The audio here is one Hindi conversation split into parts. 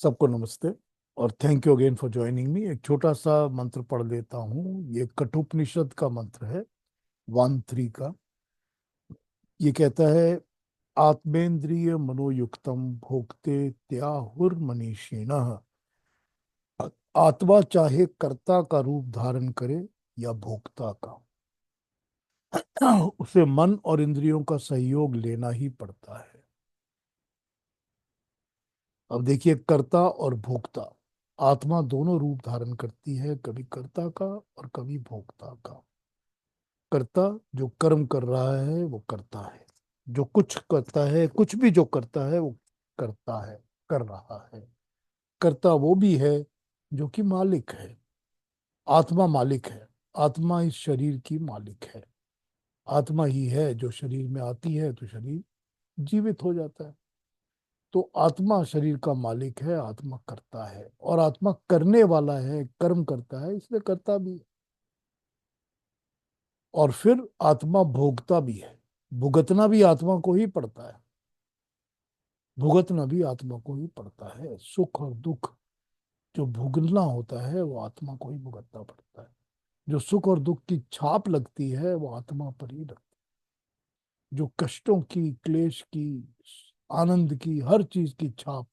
सबको नमस्ते और thank you again for joining me. एक छोटा सा मंत्र पढ़ देता हूँ। ये कठोपनिषद का मंत्र है, 1-3 का। ये कहता है, आत्मेंद्रिय मनोयुक्तम भोक्ते त्याहुर्मनीषिणः। आत्मा चाहे कर्ता का रूप धारण करे या भोक्ता का, उसे मन और इंद्रियों का सहयोग लेना ही पड़ता है। अब देखिए, कर्ता और भोक्ता, आत्मा दोनों रूप धारण करती है, कभी कर्ता का और कभी भोक्ता का। कर्ता जो कर्म कर रहा है वो करता है, जो कुछ करता है, कुछ भी जो करता है वो करता है, कर रहा है। कर्ता वो भी है जो कि मालिक है। आत्मा मालिक है। आत्मा इस शरीर की मालिक है। आत्मा ही है जो शरीर में आती है तो शरीर जीवित हो जाता है। तो आत्मा शरीर का मालिक है, आत्मा करता है और आत्मा करने वाला है, कर्म करता है, इसलिए करता भी है। और फिर आत्मा भोगता भी है। भुगतना भी आत्मा को ही पड़ता है। भुगतना भी आत्मा को ही पड़ता है। सुख और दुख जो भुगतना होता है वो आत्मा को ही भुगतना पड़ता है। जो सुख और दुख की छाप लगती है वो आत्मा पर ही लगती है। जो कष्टों की, क्लेश की, आनंद की, हर चीज की छाप,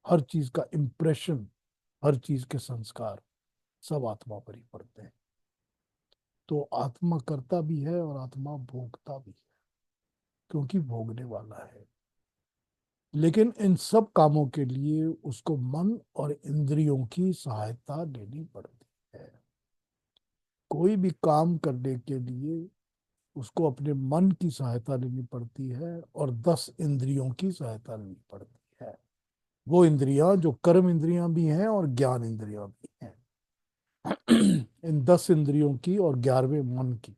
हर चीज का इम्प्रेशन, हर चीज के संस्कार सब आत्मा पर ही पड़ते हैं। तो आत्मा करता भी है और आत्मा भोगता भी है, क्योंकि भोगने वाला है। लेकिन इन सब कामों के लिए उसको मन और इंद्रियों की सहायता लेनी पड़ती है। कोई भी काम करने के लिए उसको अपने मन की सहायता लेनी पड़ती है और 10 इंद्रियों की सहायता लेनी पड़ती है। वो इंद्रियां जो कर्म इंद्रियां भी हैं और ज्ञान इंद्रियां भी हैं। इन 10 इंद्रियों की और 11वें मन की,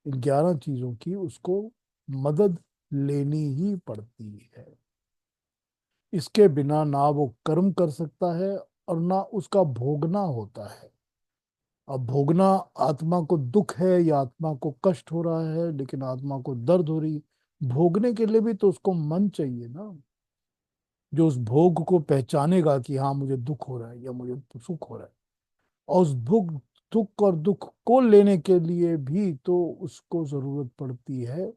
इन 11 चीजों की उसको मदद लेनी ही पड़ती है। इसके बिना ना वो कर्म कर सकता है और ना उसका भोगना होता है। अब भोगना, आत्मा को दुख है या आत्मा को कष्ट हो रहा है, लेकिन आत्मा को दर्द हो रही है, भोगने के लिए भी तो उसको मन चाहिए ना, जो उस भोग को पहचानेगा कि हाँ मुझे दुख हो रहा है या मुझे सुख हो रहा है। और उस भोग, दुख और दुख को लेने के लिए भी तो उसको जरूरत पड़ती है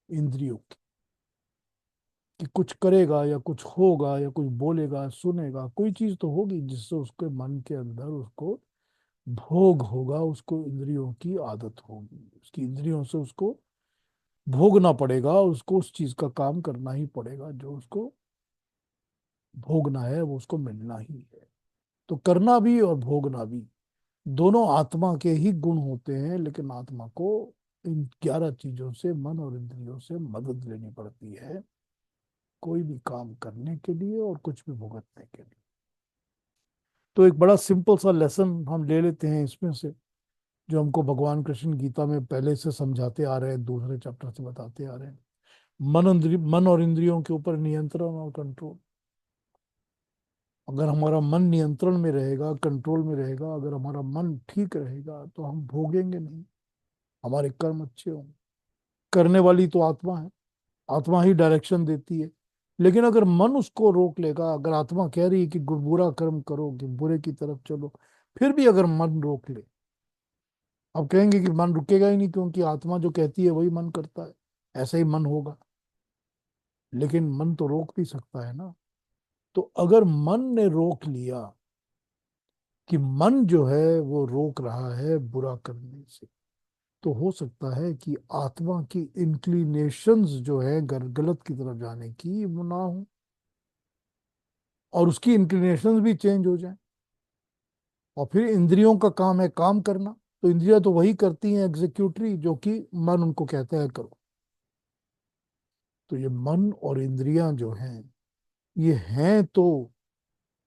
इंद्रियों की, कि कुछ करेगा या कुछ होगा या कुछ बोलेगा, सुनेगा, कोई चीज तो होगी जिससे उसके मन के अंदर उसको भोग होगा, उसको इंद्रियों की आदत होगी, उसकी इंद्रियों से उसको भोगना पड़ेगा, उसको उस चीज का काम करना ही पड़ेगा जो उसको भोगना है, वो उसको मिलना ही है। तो करना भी और भोगना भी दोनों आत्मा के ही गुण होते हैं, लेकिन आत्मा को इन 11 चीजों से, मन और इंद्रियों से मदद लेनी पड़ती है, कोई भी काम करने के लिए और कुछ भी भुगतने के लिए। तो एक बड़ा सिंपल सा लेसन हम ले लेते हैं इसमें से, जो हमको भगवान कृष्ण गीता में पहले से समझाते आ रहे हैं, दूसरे चैप्टर से बताते आ रहे हैं। मन और इंद्रियों के ऊपर नियंत्रण और कंट्रोल। अगर हमारा मन नियंत्रण में रहेगा, कंट्रोल में रहेगा, अगर हमारा मन ठीक रहेगा तो हम भोगेंगे नहीं, हमारे कर्म अच्छे होंगे। करने वाली तो आत्मा है, आत्मा ही डायरेक्शन देती है। लेकिन अगर मन उसको रोक लेगा, अगर आत्मा कह रही है कि बुरा कर्म करो, कि बुरे की तरफ चलो, फिर भी अगर मन रोक ले, अब कहेंगे कि मन रुकेगा ही नहीं क्योंकि आत्मा जो कहती है वही मन करता है, ऐसा ही मन होगा। लेकिन मन तो रोक भी सकता है ना। तो अगर मन ने रोक लिया कि मन जो है वो रोक रहा है बुरा करने से, तो हो सकता है कि आत्मा की इंक्लिनेशंस जो है गलत की तरफ जाने की, वो ना हो, और उसकी इंक्लिनेशंस भी चेंज हो जाए। और फिर इंद्रियों का काम है काम करना, तो इंद्रियां तो वही करती हैं एग्जीक्यूटरी, जो कि मन उनको कहता है करो। तो ये मन और इंद्रियां जो हैं, ये हैं तो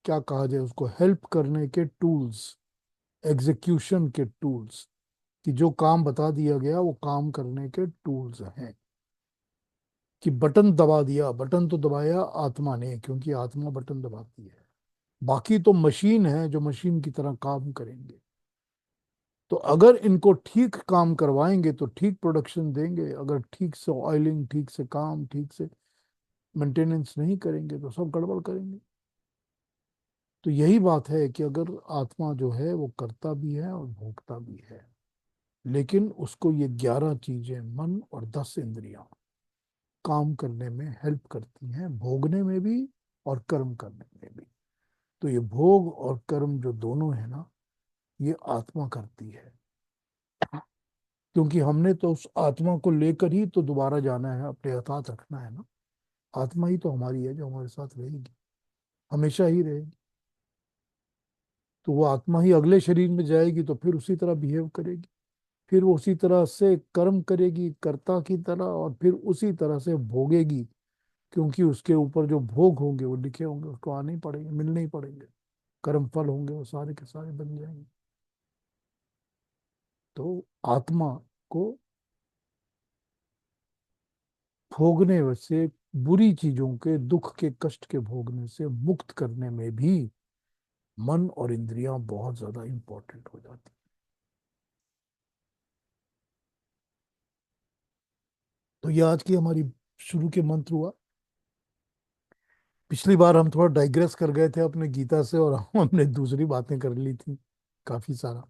क्या कहा जाए उसको, हेल्प करने के टूल्स, एग्जीक्यूशन के टूल्स, कि जो काम बता दिया गया वो काम करने के टूल्स हैं। कि बटन दबा दिया, बटन तो दबाया आत्मा ने, क्योंकि आत्मा बटन दबाती है। बाकी तो मशीन है जो मशीन की तरह काम करेंगे। तो अगर इनको ठीक काम करवाएंगे तो ठीक प्रोडक्शन देंगे, अगर ठीक से ऑयलिंग, ठीक से काम, ठीक से मेंटेनेंस नहीं करेंगे तो सब गड़बड़ करेंगे। तो यही बात है कि अगर आत्मा जो है वो करता भी है और भोगता भी है, लेकिन उसको ये 11 चीजें, मन और 10 इंद्रियां, काम करने में हेल्प करती हैं, भोगने में भी और कर्म करने में भी। तो ये भोग और कर्म जो दोनों है ना, ये आत्मा करती है। क्योंकि हमने तो उस आत्मा को लेकर ही तो दोबारा जाना है, अपने साथ रखना है ना। आत्मा ही तो हमारी है जो हमारे साथ रहेगी, हमेशा ही रहेगी। तो वो आत्मा ही अगले शरीर में जाएगी तो फिर उसी तरह बिहेव करेगी, फिर वो उसी तरह से कर्म करेगी कर्ता की तरह, और फिर उसी तरह से भोगेगी। क्योंकि उसके ऊपर जो भोग होंगे वो लिखे होंगे, उसको आने ही पड़ेंगे, मिलने ही पड़ेंगे। कर्म फल होंगे वो सारे के सारे बन जाएंगे। तो आत्मा को भोगने से, बुरी चीजों के, दुख के, कष्ट के भोगने से मुक्त करने में भी मन और इंद्रियां बहुत ज्यादा इंपॉर्टेंट हो जाती। तो ये आज की हमारी शुरू के मंत्र हुआ। पिछली बार हम थोड़ा डाइग्रेस कर गए थे अपने गीता से, और हमने दूसरी बातें कर ली थी काफी सारा।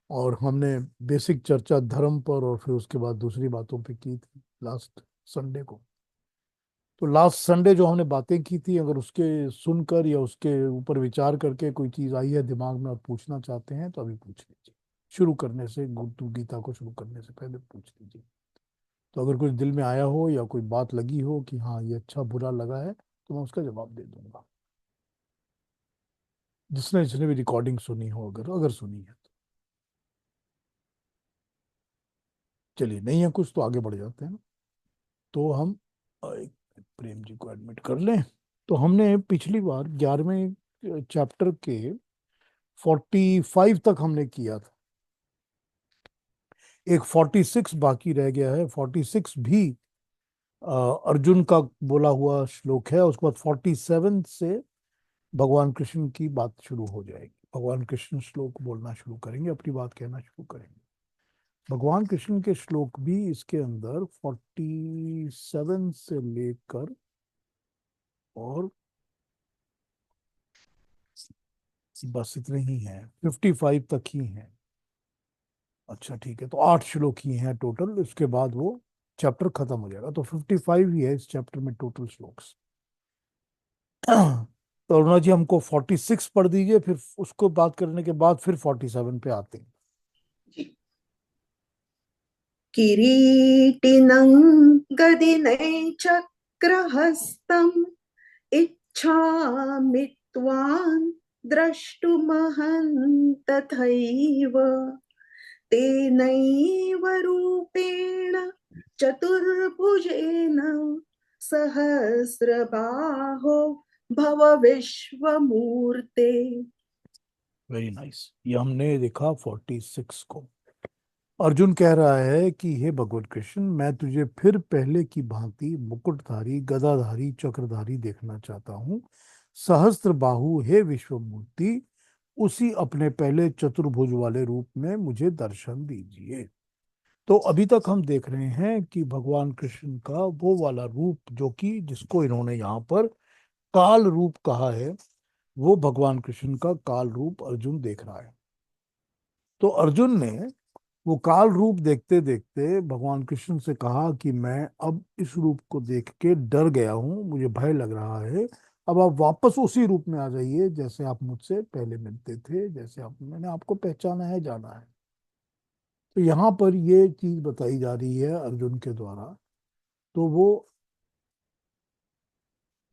और हमने बेसिक चर्चा धर्म पर और फिर उसके बाद दूसरी बातों पे की थी लास्ट संडे को। तो लास्ट संडे जो हमने बातें की थी, अगर उसके सुनकर या उसके ऊपर विचार करके कोई चीज आई है दिमाग में और पूछना चाहते हैं तो अभी पूछ लीजिए। शुरू करने से, गुरु गीता को शुरू करने से पहले पूछ लीजिए। तो अगर कुछ दिल में आया हो या कोई बात लगी हो कि हाँ ये अच्छा बुरा लगा है, तो मैं उसका जवाब दे दूंगा। जिसने जिसने भी रिकॉर्डिंग सुनी हो, अगर अगर सुनी है तो। चलिए, नहीं है कुछ तो आगे बढ़ जाते हैं ना। तो हम एक प्रेम जी को एडमिट कर लें। तो हमने पिछली बार 11वें चैप्टर के 45 तक हमने किया था। एक 46 बाकी रह गया है। 46 भी अ, अर्जुन का बोला हुआ श्लोक है। उसके बाद 47 से भगवान कृष्ण की बात शुरू हो जाएगी। भगवान कृष्ण श्लोक बोलना शुरू करेंगे, अपनी बात कहना शुरू करेंगे। भगवान कृष्ण के श्लोक भी इसके अंदर 47 से लेकर और बस इतने ही हैं, 55 तक ही हैं। अच्छा ठीक है, तो 8 श्लोक ही हैं टोटल। इसके बाद वो चैप्टर खत्म हो जाएगा। तो 55 ही है इस चैप्टर में टोटल श्लोक्स। तो अरुणा जी हमको 46 पढ़ दीजिए, फिर उसको बात करने के बाद फिर 47 पे आते हैं। किरीटिनं गदिनैचक्रहस्तम् इच्छामि त्वां द्रष्टुमहं तथैव तेनैव रूपेण चतुर्भुजेन सहस्रबाहो भव विश्वमूर्ते। Very nice. ये हमने देखा 46 को। अर्जुन कह रहा है कि हे भगवान कृष्ण, मैं तुझे फिर पहले की भांति मुकुटधारी, गदाधारी, चक्रधारी देखना चाहता हूँ। सहस्त्र बाहु हे विश्वमूर्ति, उसी अपने पहले चतुर्भुज वाले रूप में मुझे दर्शन दीजिए। तो अभी तक हम देख रहे हैं कि भगवान कृष्ण का वो वाला रूप, जो कि जिसको इन्होंने यहाँ पर काल रूप कहा है, वो भगवान कृष्ण का काल रूप अर्जुन देख रहा है। तो अर्जुन ने वो काल रूप देखते देखते भगवान कृष्ण से कहा कि मैं अब इस रूप को देख के डर गया हूँ, मुझे भय लग रहा है। अब आप वापस उसी रूप में आ जाइए जैसे आप मुझसे पहले मिलते थे, जैसे आप, मैंने आपको पहचाना है, जाना है। तो यहाँ पर ये चीज बताई जा रही है अर्जुन के द्वारा। तो वो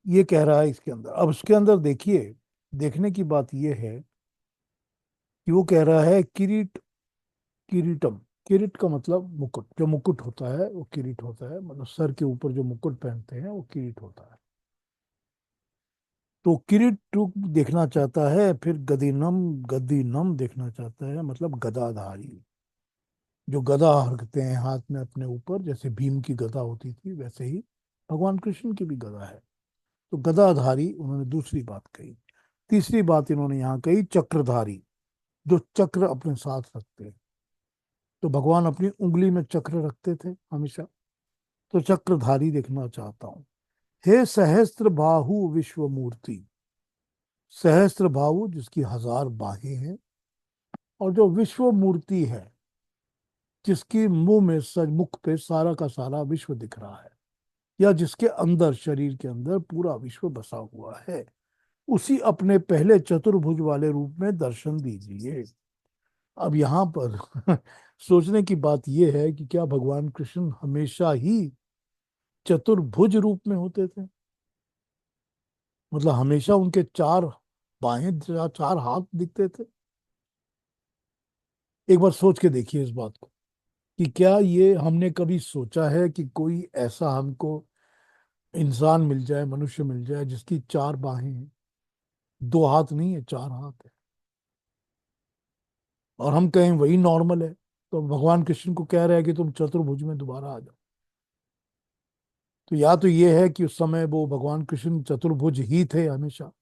ये कह रहा है इसके अंदर। अब इसके अंदर देखिए, देखने की बात ये है कि वो कह रहा है किरीट, किरीटम। किरीट का मतलब मुकुट, जो मुकुट होता है वो किरीट होता है। मतलब सर के ऊपर जो मुकुट पहनते हैं वो किरीट होता है। तो किरीट टू देखना चाहता है, फिर गदीनम, गदीनम देखना चाहता है, मतलब गदाधारी। जो गदा रखते हैं हाथ में अपने ऊपर, जैसे भीम की गदा होती थी वैसे ही भगवान कृष्ण की भी गदा है। तो गदाधारी उन्होंने दूसरी बात कही। तीसरी बात इन्होंने यहाँ कही चक्रधारी, जो चक्र अपने साथ रखते हैं। तो भगवान अपनी उंगली में चक्र रखते थे हमेशा। तो चक्रधारी देखना चाहता हूँ। हे सहस्त्र बाहु विश्व मूर्ति। सहस्त्र बाहु जिसकी 1000 बाहें हैं, और जो विश्व मूर्ति है जिसकी मुंह में मुख पे सारा का सारा विश्व दिख रहा है, या जिसके अंदर, शरीर के अंदर पूरा विश्व बसा हुआ है, उसी अपने पहले चतुर्भुज वाले रूप में दर्शन दीजिए। अब यहाँ पर सोचने की बात यह है कि क्या भगवान कृष्ण हमेशा ही चतुर्भुज रूप में होते थे? मतलब हमेशा उनके 4 बाहें, 4 हाथ दिखते थे? एक बार सोच के देखिए इस बात को, कि क्या ये हमने कभी सोचा है कि कोई ऐसा हमको इंसान मिल जाए, मनुष्य मिल जाए जिसकी 4 बाहें हैं, 2 हाथ नहीं है, 4 हाथ है, और हम कहें वही नॉर्मल है? तो भगवान कृष्ण को कह रहे हैं कि तुम चतुर्भुज में दोबारा आ जाओ। तो या तो ये है कि उस समय वो भगवान कृष्ण चतुर्भुज ही थे, हमेशा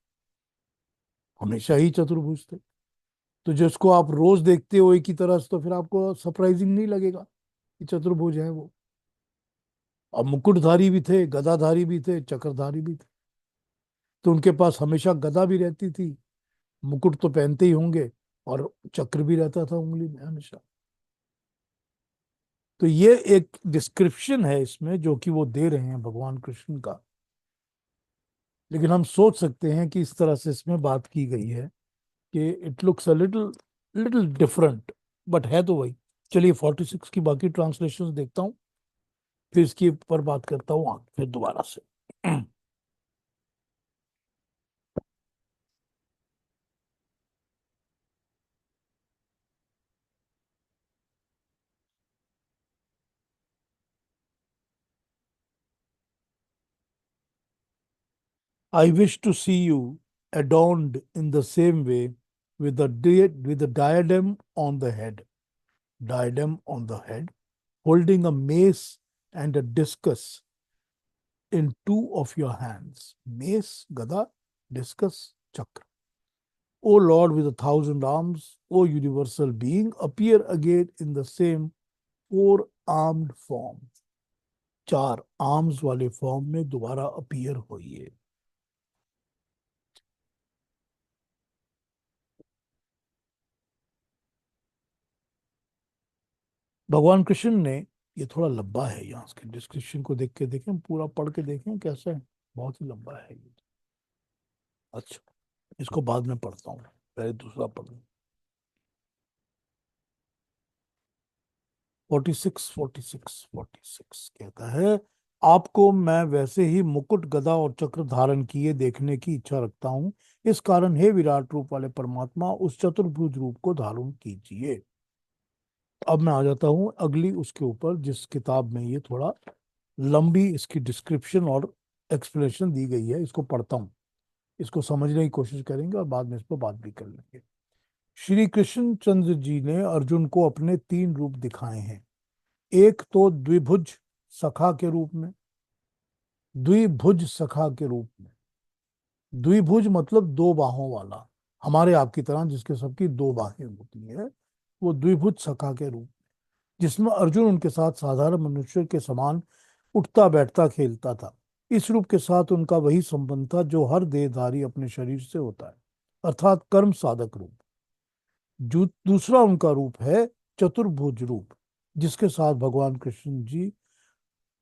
हमेशा ही चतुर्भुज थे। तो जिसको आप रोज देखते हो एक ही तरह से, तो फिर आपको सरप्राइजिंग नहीं लगेगा कि चतुर्भुज है वो। अब मुकुटधारी भी थे, गदाधारी भी थे, चक्रधारी भी थे, तो उनके पास हमेशा गदा भी रहती थी, मुकुट तो पहनते ही होंगे, और चक्र भी रहता था उंगली में हमेशा। तो ये एक डिस्क्रिप्शन है इसमें जो कि वो दे रहे हैं भगवान कृष्ण का। लेकिन हम सोच सकते हैं कि इस तरह से इसमें बात की गई है कि it looks a little little different, but है तो वही। चलिए 46 की बाकी ट्रांसलेशंस देखता हूँ, फिर इसके ऊपर बात करता हूँ फिर दोबारा से। I wish to see you adorned in the same way, with a diadem on the head, holding a mace and a discus in 2 of your hands. Mace, gada, discus, chakra. O Lord with 1,000 arms, O universal being, appear again in the same 4 armed form. 4 arms वाले फॉर्म में दोबारा अपीयर होइए। भगवान कृष्ण ने, ये थोड़ा लंबा है, यहाँ इसके डिस्क्रिप्शन को देख के देखें, पूरा पढ़ के देखें कैसा है। बहुत ही लंबा है ये। अच्छा, इसको बाद में पढ़ता हूँ, पहले दूसरा पढ़ लूँ। 46 कहता है, आपको मैं वैसे ही मुकुट, गदा और चक्र धारण किए देखने की इच्छा रखता हूँ। इस कारण हे विराट रूप वाले परमात्मा, उस चतुर्भुज रूप को धारण कीजिए। अब मैं आ जाता हूँ अगली उसके ऊपर, जिस किताब में ये थोड़ा लंबी इसकी डिस्क्रिप्शन और एक्सप्लेनेशन दी गई है। इसको पढ़ता हूँ, इसको समझने की कोशिश करेंगे और बाद में इस पर बात भी कर लेंगे। श्री कृष्ण चंद्र जी ने अर्जुन को अपने 3 रूप दिखाए हैं। एक तो द्विभुज सखा के रूप में, द्विभुज सखा के रूप में। द्विभुज मतलब 2 बाहों वाला, हमारे आपकी तरह जिसके सबकी 2 बाहें होती है, वो द्विभुज सखा के रूप, जिसमें अर्जुन उनके साथ साधारण मनुष्य के समान उठता बैठता खेलता था। इस रूप के साथ उनका वही संबंध था जो हर देहधारी अपने शरीर से होता है, अर्थात कर्म साधक रूप। जो दूसरा उनका रूप है चतुर्भुज रूप, जिसके साथ भगवान कृष्ण जी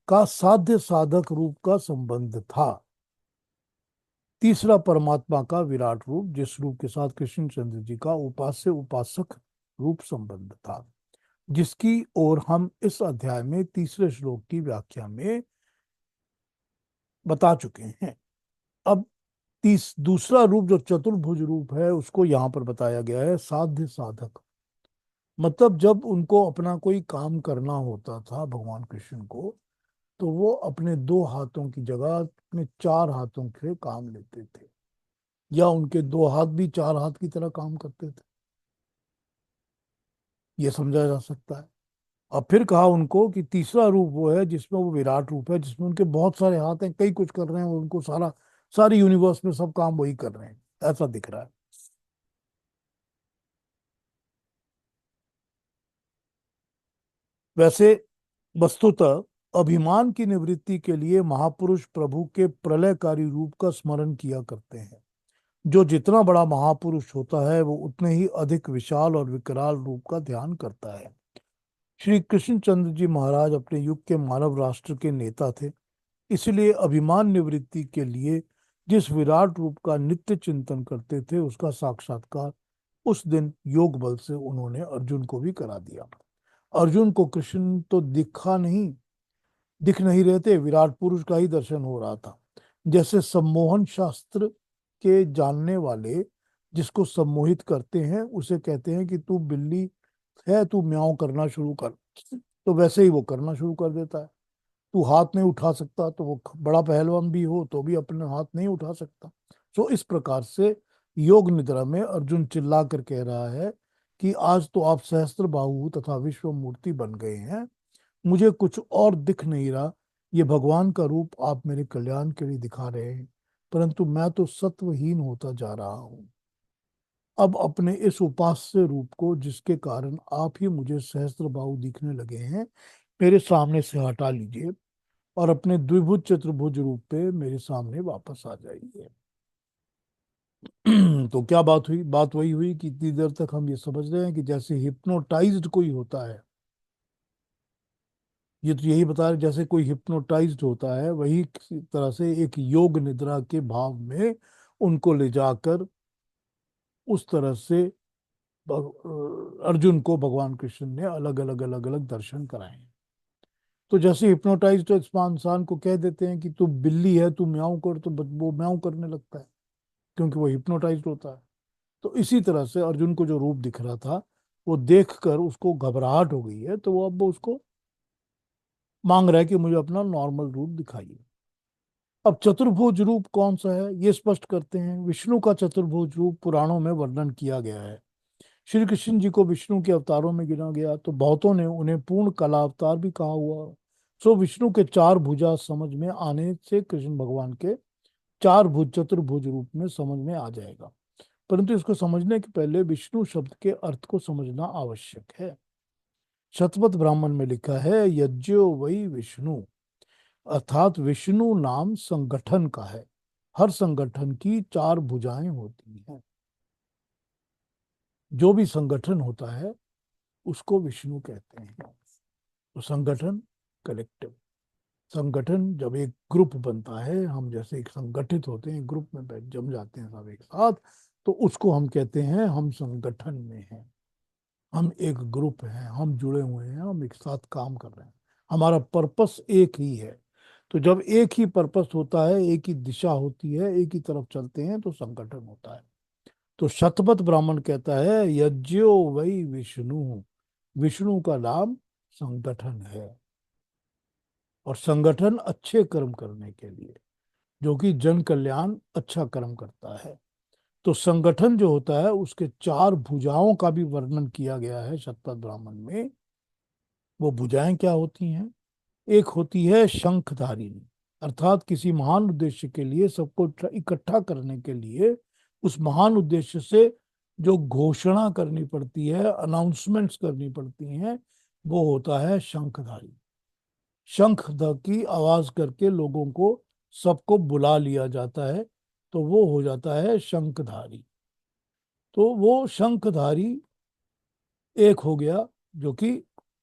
का साध्य साधक रूप का संबंध था। तीसरा परमात्मा का विराट रूप, जिस रूप के साथ कृष्ण चंद्र जी का उपास्य उपासक रूप संबंध था, जिसकी ओर हम इस अध्याय में तीसरे श्लोक की व्याख्या में बता चुके हैं। अब दूसरा रूप जो चतुर्भुज रूप है, उसको यहाँ पर बताया गया है साध्य साधक। मतलब जब उनको अपना कोई काम करना होता था भगवान कृष्ण को, तो वो अपने 2 हाथों की जगह अपने 4 हाथों से काम लेते थे, या उनके 2 हाथ भी 4 हाथ की तरह काम करते थे, ये समझा जा सकता है। और फिर कहा उनको कि तीसरा रूप वो है जिसमें वो विराट रूप है, जिसमें उनके बहुत सारे हाथ हैं, कई कुछ कर रहे हैं, और उनको सारी यूनिवर्स में सब काम वही कर रहे हैं, ऐसा दिख रहा है। वैसे वस्तुतः अभिमान की निवृत्ति के लिए महापुरुष प्रभु के प्रलयकारी रूप का स्मरण किया करते हैं। जो जितना बड़ा महापुरुष होता है वो उतने ही अधिक विशाल और विकराल रूप का ध्यान करता है। श्री कृष्णचंद्र जी महाराज अपने युग के मानव राष्ट्र के नेता थे। इसलिए अभिमान निवृत्ति के लिए जिस विराट रूप का नित्य चिंतन करते थे उसका साक्षात्कार उस दिन योग बल से उन्होंने अर्जुन को भी करा दिया। अर्जुन को कृष्ण तो दिख नहीं रहे थे, विराट पुरुष का ही दर्शन हो रहा था। जैसे सम्मोहन शास्त्र के जानने वाले जिसको सम्मोहित करते हैं उसे कहते हैं कि तू बिल्ली है, तू म्याऊं करना शुरू कर, तो वैसे ही वो करना शुरू कर देता है। तू हाथ नहीं उठा सकता, तो वो बड़ा पहलवान भी हो तो भी अपने हाथ नहीं उठा सकता। सो इस प्रकार से योग निद्रा में अर्जुन चिल्ला कर कह रहा है कि आज तो आप सहस्त्र बाहु तथा विश्व मूर्ति बन गए हैं, मुझे कुछ और दिख नहीं रहा। ये भगवान का रूप आप मेरे कल्याण के लिए दिखा रहे हैं, परंतु मैं तो सत्वहीन होता जा रहा हूं। अब अपने इस उपास्य रूप को, जिसके कारण आप ही मुझे सहस्त्र बाहु दिखने लगे हैं, मेरे सामने से हटा लीजिए और अपने द्विभुज चतुर्भुज रूप पे मेरे सामने वापस आ जाइए। तो क्या बात हुई? बात वही हुई कि इतनी देर तक हम ये समझ रहे हैं कि जैसे हिप्नोटाइज्ड कोई होता है, ये तो यही बता रहे जैसे कोई हिप्नोटाइज्ड होता है, वही किसी तरह से एक योग निद्रा के भाव में उनको ले जाकर उस तरह से अर्जुन को भगवान कृष्ण ने अलग अलग दर्शन कराए। तो जैसे हिप्नोटाइज तो इस इंसान को कह देते हैं कि तू बिल्ली है, तू म्याऊं कर, तो वो म्याऊं करने लगता है क्योंकि वो हिप्नोटाइज होता है। तो इसी तरह से अर्जुन को जो रूप दिख रहा था वो देखकर उसको घबराहट हो गई है, तो वो अब वो उसको मांग रहा है कि मुझे अपना नॉर्मल रूप दिखाइए। अब चतुर्भुज रूप कौन सा है ये स्पष्ट करते हैं। विष्णु का चतुर्भुज रूप पुराणों में वर्णन किया गया है। श्री कृष्ण जी को विष्णु के अवतारों में गिना गया तो बहुतों ने उन्हें पूर्ण कला अवतार भी कहा हुआ। सो विष्णु के चार भुजा समझ में आने से कृष्ण भगवान के चार भुज चतुर्भुज रूप में समझ में आ जाएगा। परंतु इसको समझने के पहले विष्णु शब्द के अर्थ को समझना आवश्यक है। शतपथ ब्राह्मण में लिखा है यज्ञो वही विष्णु, अर्थात विष्णु नाम संगठन का है। हर संगठन की चार भुजाएं होती हैं। जो भी संगठन होता है उसको विष्णु कहते हैं। तो संगठन, कलेक्टिव संगठन, जब एक ग्रुप बनता है, हम जैसे एक संगठित होते हैं, ग्रुप में बैठ जम जाते हैं सब एक साथ, तो उसको हम कहते हैं हम संगठन में हैं, हम एक ग्रुप हैं, हम जुड़े हुए हैं, हम एक साथ काम कर रहे हैं, हमारा पर्पस एक ही है। तो जब एक ही पर्पस होता है, एक ही दिशा होती है, एक ही तरफ चलते हैं, तो संगठन होता है। तो शतपथ ब्राह्मण कहता है यज्ञो वही विष्णु, विष्णु का नाम संगठन है। और संगठन अच्छे कर्म करने के लिए, जो कि जन कल्याण अच्छा कर्म करता है। तो संगठन जो होता है उसके चार भुजाओं का भी वर्णन किया गया है शतपथ ब्राह्मण में। वो भुजाएं क्या होती हैं? एक होती है शंखधारिणी, अर्थात किसी महान उद्देश्य के लिए सबको इकट्ठा करने के लिए, उस महान उद्देश्य से जो घोषणा करनी पड़ती है, अनाउंसमेंट्स करनी पड़ती हैं, वो होता है शंखधारी। शंख ध की आवाज करके लोगों को, सबको बुला लिया जाता है, तो वो हो जाता है शंखधारी। तो वो शंखधारी एक हो गया, जो कि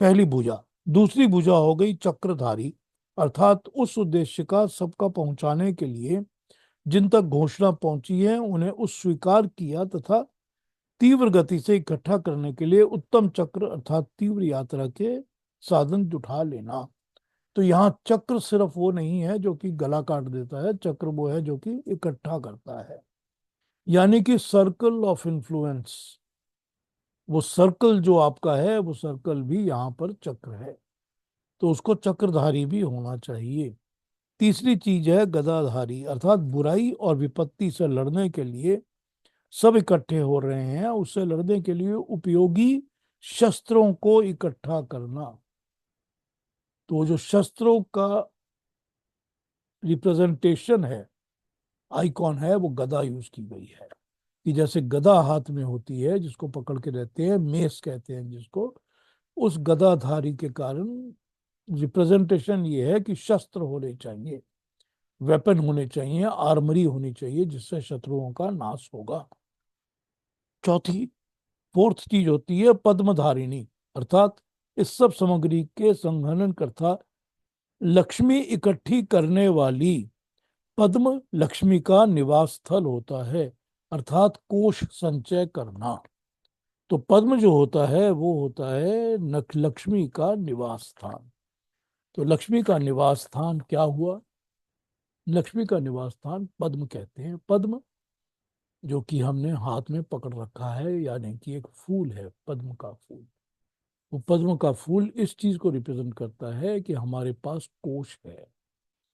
पहली भुजा। दूसरी भुजा हो गई चक्रधारी, अर्थात उस उद्देश्य का सबका पहुंचाने के लिए जिन तक घोषणा पहुंची है उन्हें उस स्वीकार किया तथा तीव्र गति से इकट्ठा करने के लिए उत्तम चक्र अर्थात तीव्र यात्रा के साधन जुटा लेना। तो यहाँ चक्र सिर्फ वो नहीं है जो कि गला काट देता है, चक्र वो है जो कि इकट्ठा करता है, यानी कि सर्कल ऑफ इन्फ्लुएंस। वो सर्कल जो आपका है वो सर्कल भी यहाँ पर चक्र है, तो उसको चक्रधारी भी होना चाहिए। तीसरी चीज है गदाधारी, अर्थात बुराई और विपत्ति से लड़ने के लिए सब इकट्ठे हो रहे हैं, उससे लड़ने के लिए उपयोगी शस्त्रों को इकट्ठा करना। तो जो शस्त्रों का रिप्रेजेंटेशन है, आइकॉन है, वो गदा यूज की गई है। कि जैसे गदा हाथ में होती है जिसको पकड़ के रहते हैं, मेस कहते हैं जिसको, उस गदाधारी के कारण रिप्रेजेंटेशन ये है कि शस्त्र होने चाहिए। वेपन होने चाहिए, आर्मरी होनी चाहिए जिससे शत्रुओं का नाश होगा। चौथी, फोर्थ चीज होती है पद्मधारिणी, अर्थात इस सब सामग्री के संघनन करता लक्ष्मी इकट्ठी करने वाली। पद्म लक्ष्मी का निवास स्थल होता है, अर्थात कोष संचय करना। तो पद्म जो होता है वो होता है लक्ष्मी का निवास स्थान। तो लक्ष्मी का निवास स्थान क्या हुआ? लक्ष्मी का निवास स्थान पद्म कहते हैं। पद्म जो कि हमने हाथ में पकड़ रखा है, यानी कि एक फूल है, पद्म का फूल। वो पद्म का फूल इस चीज को रिप्रेजेंट करता है कि हमारे पास कोष है,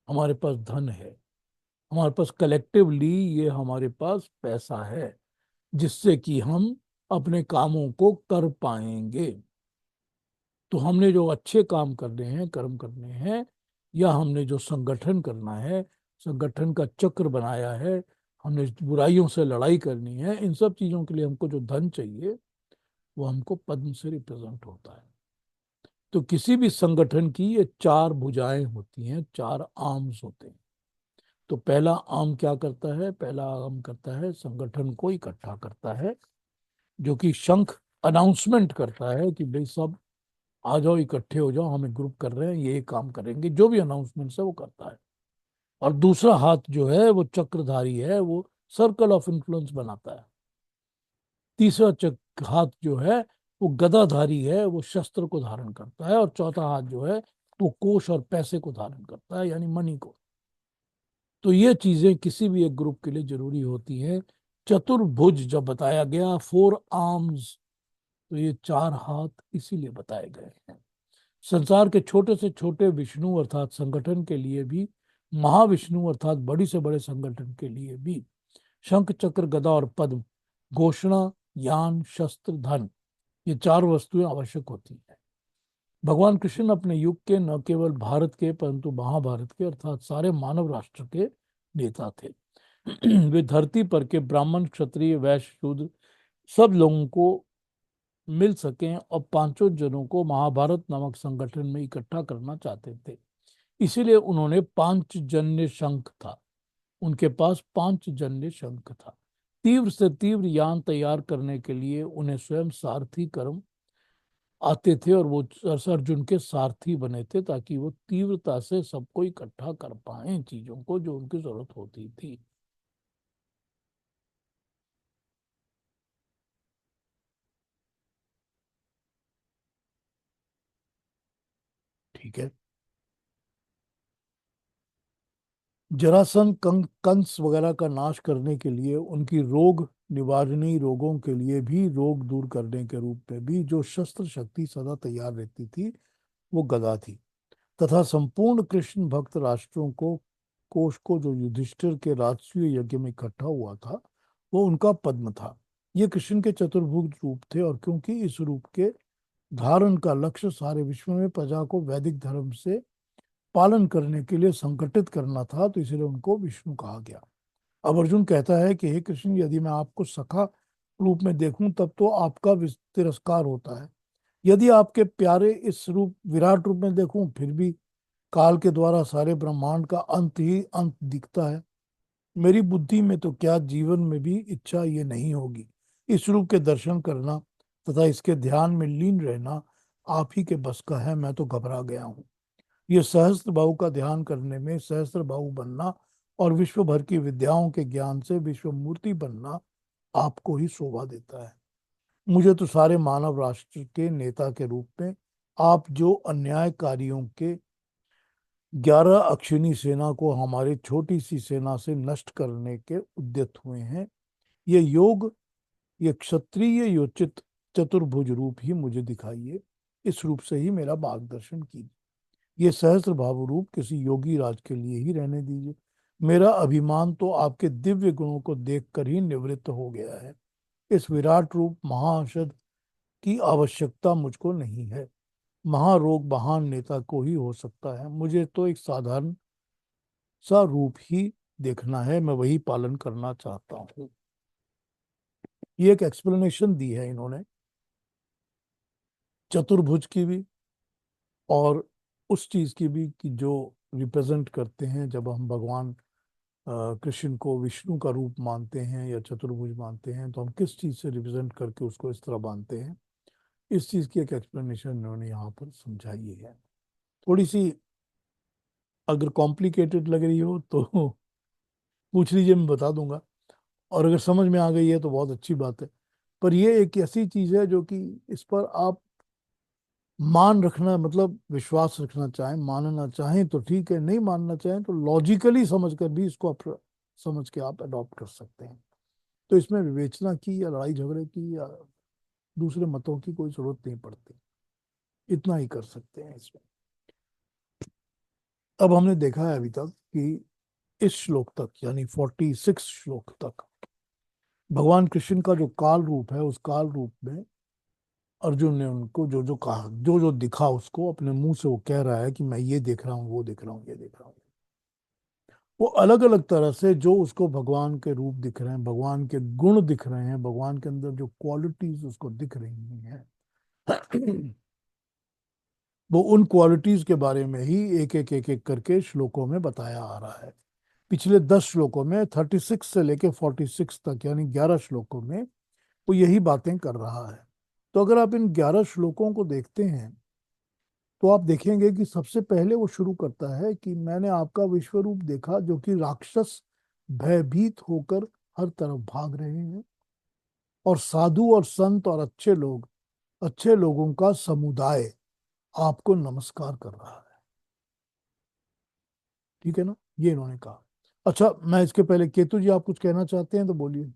हमारे पास धन है, हमारे पास कलेक्टिवली ये हमारे पास पैसा है, जिससे कि हम अपने कामों को कर पाएंगे। तो हमने जो अच्छे काम करने हैं, कर्म करने हैं, या हमने जो संगठन करना है, संगठन का चक्र बनाया है, हमने बुराइयों से लड़ाई करनी है, इन सब चीजों के लिए हमको जो धन चाहिए वो हमको पद्म से रिप्रेजेंट होता है। तो किसी भी संगठन की ये चार भुजाएं होती हैं, चार आर्म्स होते हैं। तो पहला आर्म क्या करता है? पहला आर्म करता है संगठन को इकट्ठा करता है, जो कि शंख अनाउंसमेंट करता है कि भाई सब आ जाओ, इकट्ठे हो जाओ, हम एक ग्रुप कर रहे हैं, ये काम करेंगे, जो भी अनाउंसमेंट है वो करता है। और दूसरा हाथ जो है वो चक्रधारी है, वो सर्कल ऑफ इन्फ्लुएंस बनाता है। तीसरा हाथ जो है वो गदाधारी है, वो शस्त्र को धारण करता है। और चौथा हाथ जो है वो कोष और पैसे को धारण करता है, यानी मनी को। तो ये चीजें किसी भी एक ग्रुप के लिए जरूरी होती हैं। चतुर्भुज जब बताया गया, 4 आर्म्स, तो ये 4 हाथ इसीलिए बताए गए हैं। संसार के छोटे से छोटे विष्णु अर्थात संगठन के लिए भी, महाविष्णु अर्थात बड़ी से बड़े संगठन के लिए भी, शंख चक्र गदा और पद्म, घोषणा, यान, शस्त्र, धन, ये 4 वस्तुएं आवश्यक होती हैं। भगवान कृष्ण अपने युग के न केवल भारत के परंतु महाभारत के अर्थात सारे मानव राष्ट्र के नेता थे। वे धरती पर के ब्राह्मण, क्षत्रिय, वैश्य, शूद्र सब लोगों को मिल सकें और पांचों जनों को महाभारत नामक संगठन में इकट्ठा करना चाहते थे। इसीलिए उन्होंने पांचजन्य शंख था, उनके पास पांचजन्य शंख था। तीव्र से तीव्र यान तैयार करने के लिए उन्हें स्वयं सारथी कर्म आते थे, और वो अर्जुन के सारथी बने थे ताकि वो तीव्रता से सबको इकट्ठा कर पाए चीजों को जो उनकी जरूरत होती थी। ठीक है। जरासंध कंस वगैरह का नाश करने के लिए, उनकी रोग निवारणी रोगों के लिए भी, रोग दूर करने के रूप में भी जो शस्त्र शक्ति सदा तैयार रहती थी वो गदा थी। तथा संपूर्ण कृष्ण भक्त राष्ट्रों को कोष को जो युधिष्ठिर के राजसूय यज्ञ में इकट्ठा हुआ था वो उनका पद्म था। ये कृष्ण के चतुर्भुज रूप थे, और क्योंकि इस रूप के धारण का लक्ष्य सारे विश्व में प्रजा को वैदिक धर्म से पालन करने के लिए संगठित करना था, तो इसलिए उनको विष्णु कहा गया। अब अर्जुन कहता है कि हे कृष्ण, यदि मैं आपको सखा रूप में देखूं तब तो आपका तिरस्कार होता है, यदि आपके प्यारे इस रूप विराट रूप में देखूं फिर भी काल के द्वारा सारे ब्रह्मांड का अंत ही अंत दिखता है। मेरी बुद्धि में तो क्या, जीवन में भी इच्छा ये नहीं होगी। इस रूप के दर्शन करना तथा इसके ध्यान में लीन रहना आप ही के बस का है, मैं तो घबरा गया हूँ। ये सहस्त्र बाहु का ध्यान करने में सहस्त्र बाहु बनना और विश्व भर की विद्याओं के ज्ञान से विश्व मूर्ति बनना आपको ही शोभा देता है। मुझे तो सारे मानव राष्ट्र के नेता के रूप में आप जो अन्यायकारियों के 11 अक्षिणी सेना को हमारी छोटी सी सेना से नष्ट करने के उद्यत हुए हैं, ये योग, ये क्षत्रिय योचित चतुर्भुज रूप ही मुझे दिखाइए। इस रूप से ही मेरा मार्गदर्शन कीजिए। ये सहस्त्र भाव रूप किसी योगी राज के लिए ही रहने दीजिए। मेरा अभिमान तो आपके दिव्य गुणों को देखकर ही निवृत्त हो गया है। इस विराट रूप महाऔषध की आवश्यकता मुझको नहीं है। महारोग महान नेता को ही हो सकता है, मुझे तो एक साधारण सा रूप ही देखना है, मैं वही पालन करना चाहता हूँ। ये एक एक्सप्लेनेशन दी है इन्होंने चतुर्भुज की भी और उस चीज की भी कि जो रिप्रेजेंट करते हैं, जब हम भगवान कृष्ण को विष्णु का रूप मानते हैं या चतुर्भुज मानते हैं, तो हम किस चीज से रिप्रेजेंट करके उसको इस तरह मानते हैं, इस चीज की एक एक्सप्लेनेशन उन्होंने यहाँ पर समझाई है। थोड़ी सी अगर कॉम्प्लिकेटेड लग रही हो तो पूछ लीजिए, मैं बता दूंगा, और अगर समझ में आ गई है तो बहुत अच्छी बात है। पर ये एक ऐसी चीज है जो कि इस पर आप मान रखना, मतलब विश्वास रखना चाहें, मानना चाहें तो ठीक है, नहीं मानना चाहें तो लॉजिकली समझ कर भी इसको आप समझ के आप अडॉप्ट कर सकते हैं। तो इसमें विवेचना की या लड़ाई झगड़े की या दूसरे मतों की कोई जरूरत नहीं पड़ती, इतना ही कर सकते हैं इसमें। अब हमने देखा है अभी तक कि इस श्लोक तक, यानी 46 श्लोक तक, भगवान कृष्ण का जो काल रूप है, उस काल रूप में अर्जुन ने उनको जो जो कहा, जो जो दिखा, उसको अपने मुंह से वो कह रहा है कि मैं ये देख रहा हूँ, वो देख रहा हूँ, ये देख रहा हूँ। वो अलग अलग तरह से जो उसको भगवान के रूप दिख रहे हैं, भगवान के गुण दिख रहे हैं, भगवान के अंदर जो क्वालिटीज उसको दिख रही हैं, वो उन क्वालिटीज के बारे में ही एक एक करके श्लोकों में बताया आ रहा है। पिछले 10 श्लोकों में, 36 से लेके 46 तक, यानी 11 श्लोकों में वो यही बातें कर रहा है। तो अगर आप इन 11 श्लोकों को देखते हैं तो आप देखेंगे कि सबसे पहले वो शुरू करता है कि मैंने आपका विश्व रूप देखा, जो कि राक्षस भयभीत होकर हर तरफ भाग रहे हैं, और साधु और संत और अच्छे लोग, अच्छे लोगों का समुदाय आपको नमस्कार कर रहा है। ठीक है ना, ये इन्होंने कहा। अच्छा, मैं इसके पहले, केतु जी आप कुछ कहना चाहते हैं तो बोलिए,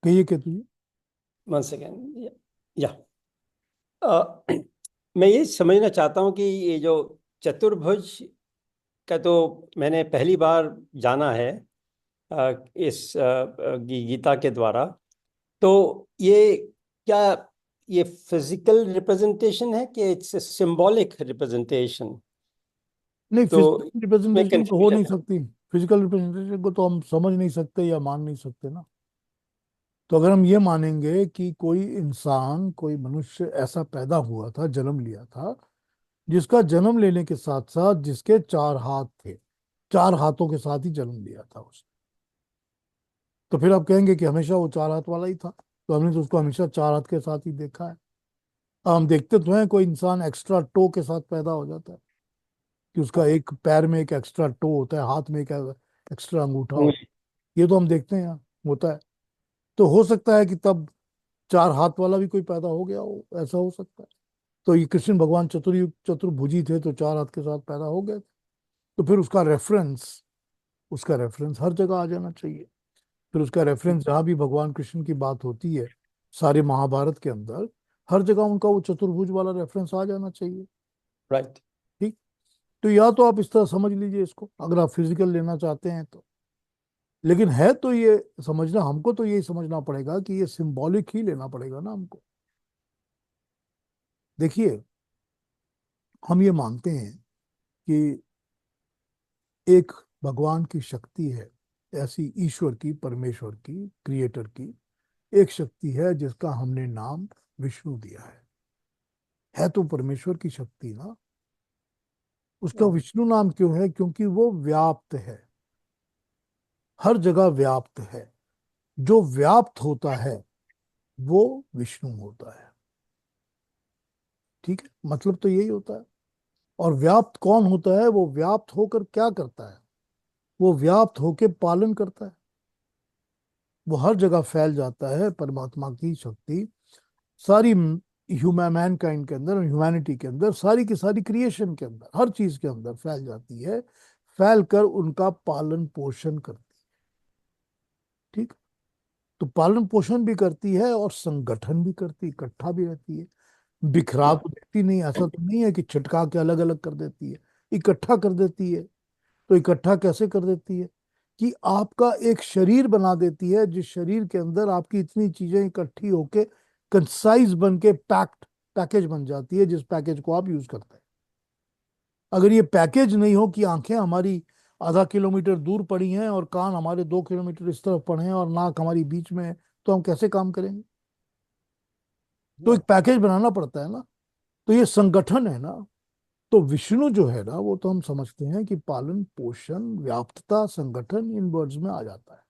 कहिए केतु जी। One second. या अ, मैं ये समझना चाहता हूँ कि ये जो चतुर्भुज का तो मैंने पहली बार जाना है इस गीता के द्वारा। तो ये क्या ये फिजिकल रिप्रेजेंटेशन है कि इट्स सिंबॉलिक रिप्रेजेंटेशन? नहीं, तो फिजिकल मैं रिप्रेजेंटेशन तो हो कंफ्यूजन नहीं है। सकती। फिजिकल रिप्रेजेंटेशन को तो हम समझ नहीं सकते या मान नहीं सकते ना। तो अगर हम ये मानेंगे कि कोई इंसान, कोई मनुष्य ऐसा पैदा हुआ था, जन्म लिया था, जिसका जन्म लेने के साथ साथ जिसके 4 हाथ थे, 4 हाथों के साथ ही जन्म लिया था उसने, तो फिर आप कहेंगे कि हमेशा वो 4 हाथ वाला ही था, तो हमने तो उसको हमेशा 4 हाथ के साथ ही देखा है। अब हम देखते तो हैं, कोई इंसान एक्स्ट्रा टो के साथ पैदा हो जाता है, कि उसका हाँ, एक पैर में एक एक्स्ट्रा टो होता है, हाथ में एक एक्स्ट्रा अंगूठा होता उंगली। है। ये तो हम देखते हैं यहाँ होता है। तो हो सकता है कि तब 4 हाथ वाला भी कोई पैदा हो गया हो, ऐसा हो सकता है। तो ये कृष्ण भगवान चतुर्युग चतुर्भुजी थे, तो 4 हाथ के साथ पैदा हो गए। तो फिर उसका रेफरेंस हर जगह आ जाना चाहिए। फिर उसका रेफरेंस जहां भी भगवान कृष्ण की बात होती है, सारे महाभारत के अंदर, हर जगह उनका वो चतुर्भुज वाला रेफरेंस आ जाना चाहिए। राइट। ठीक। तो या तो आप इस तरह समझ लीजिए इसको, अगर आप फिजिकल लेना चाहते हैं तो। लेकिन है तो ये समझना, हमको तो यही समझना पड़ेगा कि ये सिंबॉलिक ही लेना पड़ेगा ना हमको। देखिए, हम ये मानते हैं कि एक भगवान की शक्ति है, ऐसी ईश्वर की, परमेश्वर की, क्रिएटर की एक शक्ति है जिसका हमने नाम विष्णु दिया है तो परमेश्वर की शक्ति ना। उसका विष्णु नाम क्यों है? क्योंकि वो व्याप्त है, हर जगह व्याप्त है। जो व्याप्त होता है वो विष्णु होता है। ठीक है, मतलब तो यही होता है। और व्याप्त कौन होता है? वो व्याप्त होकर क्या करता है? वो व्याप्त होकर पालन करता है। वो हर जगह फैल जाता है, परमात्मा की शक्ति सारी ह्यूमैन काइंड के अंदर, ह्यूमैनिटी के अंदर, सारी की सारी क्रिएशन के अंदर, हर चीज के अंदर फैल जाती है, फैल कर उनका पालन पोषण करती है। ठीक। तो पालन पोषण भी करती है और संगठन भी करती, इकट्ठा भी रहती है। बिखरा या तो देती नहीं, ऐसा तो नहीं है कि छिटका के अलग अलग कर देती है, इकट्ठा कर देती है। तो इकट्ठा कैसे कर देती है? कि आपका एक शरीर बना देती है, जिस शरीर के अंदर आपकी इतनी चीजें इकट्ठी होके कंसाइज बन के पैक्ड पैकेज बन जाती है, जिस पैकेज को आप यूज करते हैं। अगर ये पैकेज नहीं हो कि आंखें हमारी आधा किलोमीटर दूर पड़ी हैं और कान हमारे 2 किलोमीटर इस तरफ पड़े हैं और नाक हमारी बीच में है, तो हम कैसे काम करेंगे? तो एक पैकेज बनाना पड़ता है ना। तो ये संगठन है ना, तो विष्णु जो है ना, वो तो हम समझते हैं कि पालन पोषण व्याप्तता संगठन इन वर्ड्स में आ जाता है।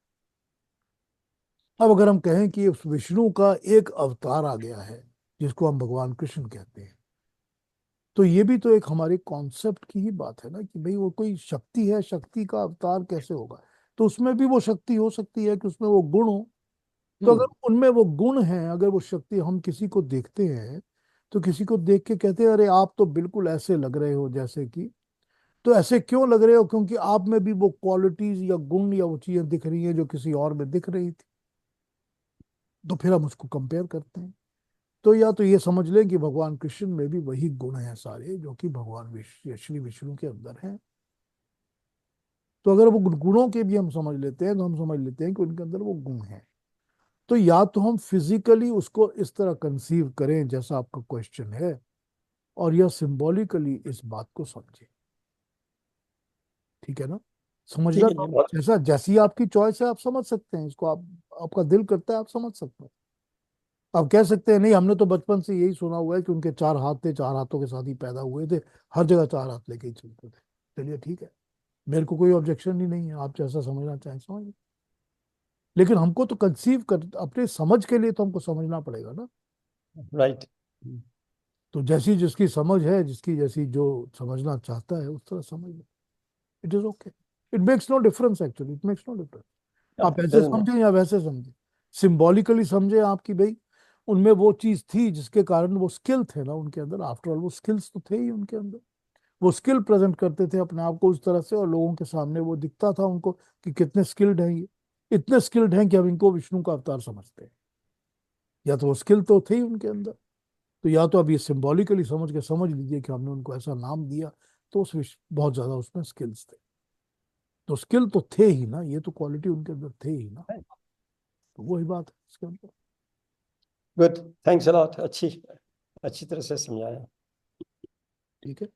अब अगर हम कहें कि उस विष्णु का एक अवतार आ गया है जिसको हम भगवान कृष्ण कहते हैं, तो ये भी तो एक हमारे कॉन्सेप्ट की ही बात है ना, कि भाई वो कोई शक्ति है, शक्ति का अवतार कैसे होगा? तो उसमें भी वो शक्ति हो सकती है कि उसमें वो गुण हो। तो अगर उनमें वो गुण हैं, अगर वो शक्ति, हम किसी को देखते हैं तो किसी को देख के कहते हैं अरे आप तो बिल्कुल ऐसे लग रहे हो जैसे कि, तो ऐसे क्यों लग रहे हो? क्योंकि आप में भी वो क्वालिटीज या गुण या वो चीजें दिख रही हैं जो किसी और में दिख रही थी। तो फिर हम उसको कंपेयर करते हैं। तो या तो ये समझ लें कि भगवान कृष्ण में भी वही गुण हैं सारे जो कि भगवान श्री विष्णु के अंदर हैं। तो अगर वो गुणों के भी हम समझ लेते हैं तो हम समझ लेते हैं कि उनके अंदर वो गुण हैं। तो या तो हम फिजिकली उसको इस तरह कंसीव करें जैसा आपका क्वेश्चन है, और या सिंबॉलिकली इस बात को समझें। ठीक है ना? समझना ठीक है, तो बहुत जैसा, जैसी आपकी चॉइस है आप समझ सकते हैं इसको, आप, आपका दिल करता है आप समझ सकते हैं। आप कह सकते हैं नहीं हमने तो बचपन से यही सुना हुआ है कि उनके चार हाथ थे, चार हाथों के साथ ही पैदा हुए थे, हर जगह चार हाथ लेके ही चलते थे। चलिए ठीक है, मेरे को कोई ऑब्जेक्शन ही नहीं है, आप जैसा समझना चाहें समझ। लेकिन हमको तो कंसीव कर, अपने समझ के लिए तो हमको समझना पड़ेगा ना। राइट। तो जैसी जिसकी समझ है, जिसकी जैसी जो समझना चाहता है उस तरह समझ लो। It is okay, it makes no difference, actually it makes no difference. आप ऐसे समझें या वैसे समझें, सिंबॉलिकली समझे आपकी भाई उनमें वो चीज थी जिसके कारण वो स्किल थे ना उनके अंदर, आफ्टर ऑल वो स्किल्स तो थे ही उनके अंदर। वो स्किल प्रेजेंट करते थे अपने आप को उस तरह से, और लोगों के सामने वो दिखता था उनको कि कितने स्किल्ड हैं ये, इतने स्किल्ड हैं कि हम इनको विष्णु का अवतार समझते हैं। या तो वो स्किल तो थे ही उनके अंदर, तो या तो अब ये सिंबॉलिकली समझ के समझ लीजिए कि हमने उनको ऐसा नाम दिया, तो बहुत ज्यादा उसमें स्किल्स थे। तो स्किल तो थे ही ना, ये तो क्वालिटी उनके अंदर थे ही ना। तो वही बात है इसके अंदर। गुड, थैंक्स अ लॉट, अच्छी अच्छी तरह से समझाया। ठीक है,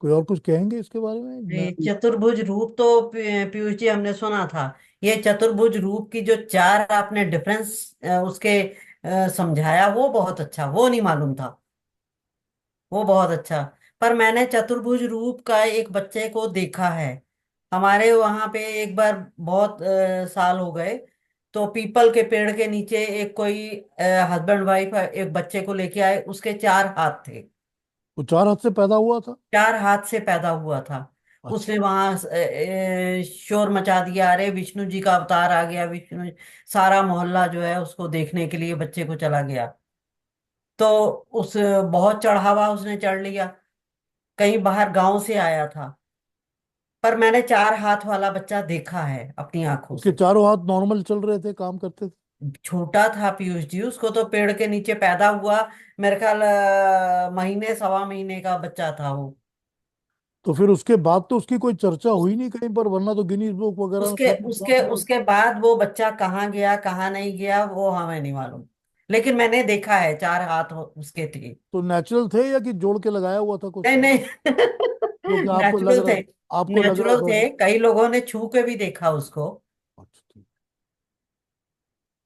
कोई और कुछ कहेंगे इसके बारे में? मैं, ये चतुर्भुज रूप तो पीयूष जी हमने सुना था। ये चतुर्भुज रूप की जो चार आपने डिफरेंस उसके समझाया, वो बहुत अच्छा, वो नहीं मालूम था, वो बहुत अच्छा। पर मैंने चतुर्भुज रूप का एक बच्चे को देखा है। हमारे वहां पे एक बार बहुत साल हो गए, तो पीपल के पेड़ के नीचे एक कोई हस्बैंड वाइफ एक बच्चे को लेके आए, उसके चार हाथ थे। वो चार हाथ से पैदा हुआ था? चार हाथ से पैदा हुआ था। अच्छा। उसने वहां शोर मचा दिया, अरे विष्णु जी का अवतार आ गया, विष्णु। सारा मोहल्ला जो है उसको देखने के लिए बच्चे को चला गया। तो उस बहुत चढ़ावा उसने चढ़ लिया, कहीं बाहर गांव से आया था। पर मैंने चार हाथ वाला बच्चा देखा है अपनी आंखों उसके से। चारों हाथ नॉर्मल चल रहे थे, काम करते थे? छोटा था पीयूष जी, उसको तो पेड़ के नीचे पैदा हुआ। मेरे ख्याल महीने सवा महीने का बच्चा था वो। तो फिर उसके बाद तो उसकी कोई चर्चा हुई नहीं कहीं पर, वरना तो गिनीज बुक वगैरह में उसके सब में उसके पहुंच गया। उसके बाद वो बच्चा कहाँ गया कहाँ नहीं गया वो हमें नहीं मालूम। लेकिन मैंने देखा है, चार हाथ उसके थे। तो नेचुरल थे या कि जोड़ के लगाया हुआ था कुछ? नहीं नहीं। क्योंकि आपको लग नेचुरल थे। रहा, आपको लग रहा नेचुरल था थे, कि, कई लोगों ने छू के भी देखा उसको। अच्छा ठीक,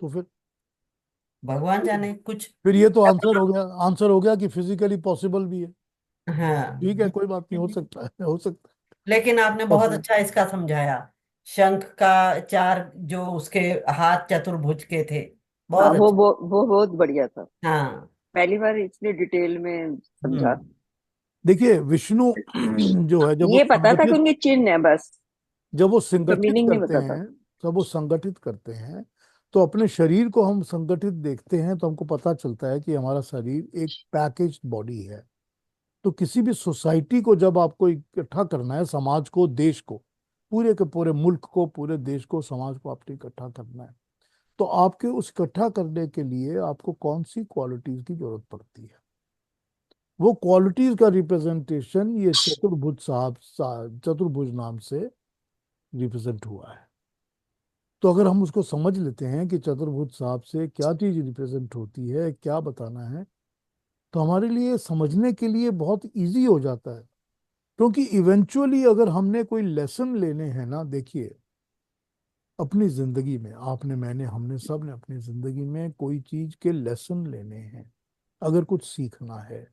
तो भगवान जाने कुछ। फिर ये तो आंसर हो गया, आंसर हो गया कि फिजिकली पॉसिबल भी है। हाँ। ठीक है, कोई बात नहीं, हो सकता है, हो सकता लेकिन आपने है बहुत पॉसिबल। अच्छा इसका समझाया। शंख का चार जो उसके हाथ चतुर्भुज के थे, हाँ, बहुत अच्छा। वो बहुत बढ़िया था। हाँ। पहली बार इसने डिटेल में समझा। हम्म। देखिए विष्णु जो है, जब वो ये पता था कि संगठित, उनके चिन्ह है बस, जब वो उसका संगठित मीनिंग नहीं करते पता था। हैं, जब वो संगठित करते हैं, तो अपने शरीर को हम संगठित देखते हैं तो हमको पता चलता है कि हमारा शरीर एक पैकेज बॉडी है। तो किसी भी सोसाइटी को जब आपको इकट्ठा करना है, समाज को, देश को, पूरे के पूरे मुल्क को, पूरे देश को, समाज को आपको इकट्ठा करना है, तो आपके उस इकट्ठा करने के लिए आपको कौन सी क्वालिटीज की जरूरत पड़ती है? वो क्वालिटीज का रिप्रेजेंटेशन ये चतुर्भुज चतुर्भुज नाम से रिप्रेजेंट हुआ है। तो अगर हम उसको समझ लेते हैं कि चतुर्भुज साहब से क्या चीज रिप्रेजेंट होती है, क्या बताना है, तो हमारे लिए समझने के लिए बहुत इजी हो जाता है। क्योंकि इवेंचुअली अगर हमने कोई लेसन लेने हैं ना, देखिए अपनी जिंदगी में आपने, मैंने, हमने सब ने अपनी जिंदगी में कोई चीज के लेसन लेने हैं, अगर कुछ सीखना है,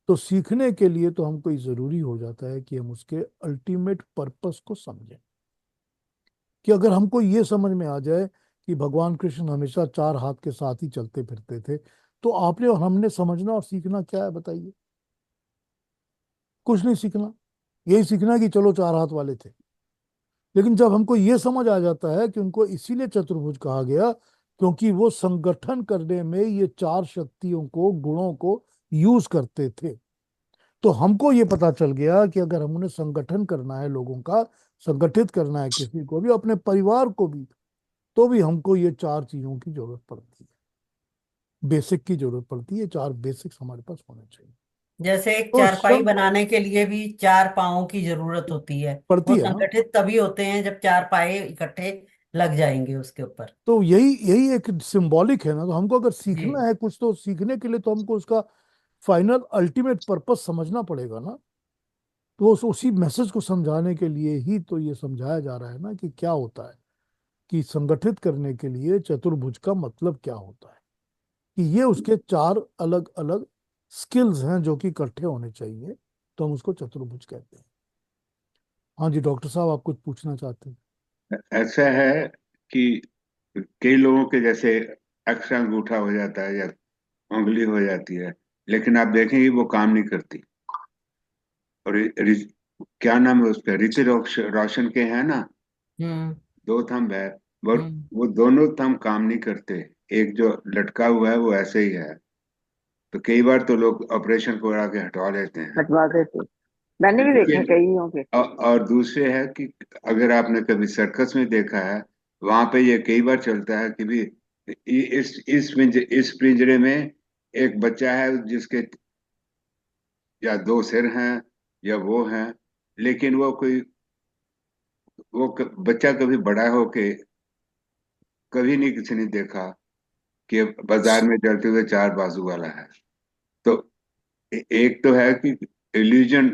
तो सीखने के लिए तो हमको ये जरूरी हो जाता है कि हम उसके अल्टीमेट पर्पस को समझें। कि अगर हमको ये समझ में आ जाए कि भगवान कृष्ण हमेशा चार हाथ के साथ ही चलते फिरते थे, तो आपने और हमने समझना और सीखना क्या है बताइए? कुछ नहीं सीखना। यही सीखना है कि चलो चार हाथ वाले थे। लेकिन जब हमको ये समझ आ जाता है कि उनको इसीलिए चतुर्भुज कहा गया क्योंकि वो संगठन करने में ये चार शक्तियों को, गुणों को यूज करते थे, तो हमको ये पता चल गया कि अगर हम उन्हें संगठन करना है, लोगों का संगठित करना है, किसी को भी, अपने परिवार को भी, तो भी हमको ये चार चीजों की जरूरत पड़ती है। बेसिक की जरूरत पड़ती है। चार बेसिक्स हमारे पास होने चाहिए। जैसे एक तो चारपाई सब बनाने के लिए भी चार पाँवों की जरूरत होती है। वो पड़ती है ना। संगठित तभी होते हैं जब चार पाए इकट्ठे लग जाएंगे उसके ऊपर। तो यही यही एक सिंबॉलिक है ना। तो हमको अगर सीखना जी। है कुछ, तो सीखने के लिए तो हमको उसका फाइनल अल्टीमेट पर्पस समझना पड़ेगा ना। तो उसी मैसेज को समझाने के लिए ही तो ये समझाया जा रहा है ना कि क्या होता है, कि संगठित करने के लिए चतुर्भुज का मतलब क्या होता है, कि ये उसके चार अलग अलग स्किल्स हैं जो कि इकट्ठे होने चाहिए, तो हम उसको चतुर्भुज कहते हैं। हाँ जी डॉक्टर साहब, आप कुछ पूछना चाहते हैं? ऐसा है कि कई लोगों के जैसे अक्षर अंगूठा हो जाता है या उंगली हो जाती है, लेकिन आप देखेंगे वो काम नहीं करती। और क्या नाम है उसका, ऋतिक रोशन के हैं ना, हम्म। दो थंब है, और हम्म। वो दोनों थंब काम नहीं करते। एक जो लटका हुआ है वो ऐसे ही है। तो कई बार तो लोग ऑपरेशन करा के हटवा लेते हैं। हटवा देते। मैंने भी देखा लेकिन कई होंगे। और दूसरे है कि अगर आपने कभी सर्कस में देखा है, वहां पे ये कई बार चलता है कि भी इस पिंजरे में एक बच्चा है जिसके या दो सिर हैं या वो हैं, लेकिन बच्चा कभी बड़ा होके कभी नहीं, किसी ने देखा कि बाजार में चलते हुए चार बाजू वाला है। तो एक तो है कि इल्यूजन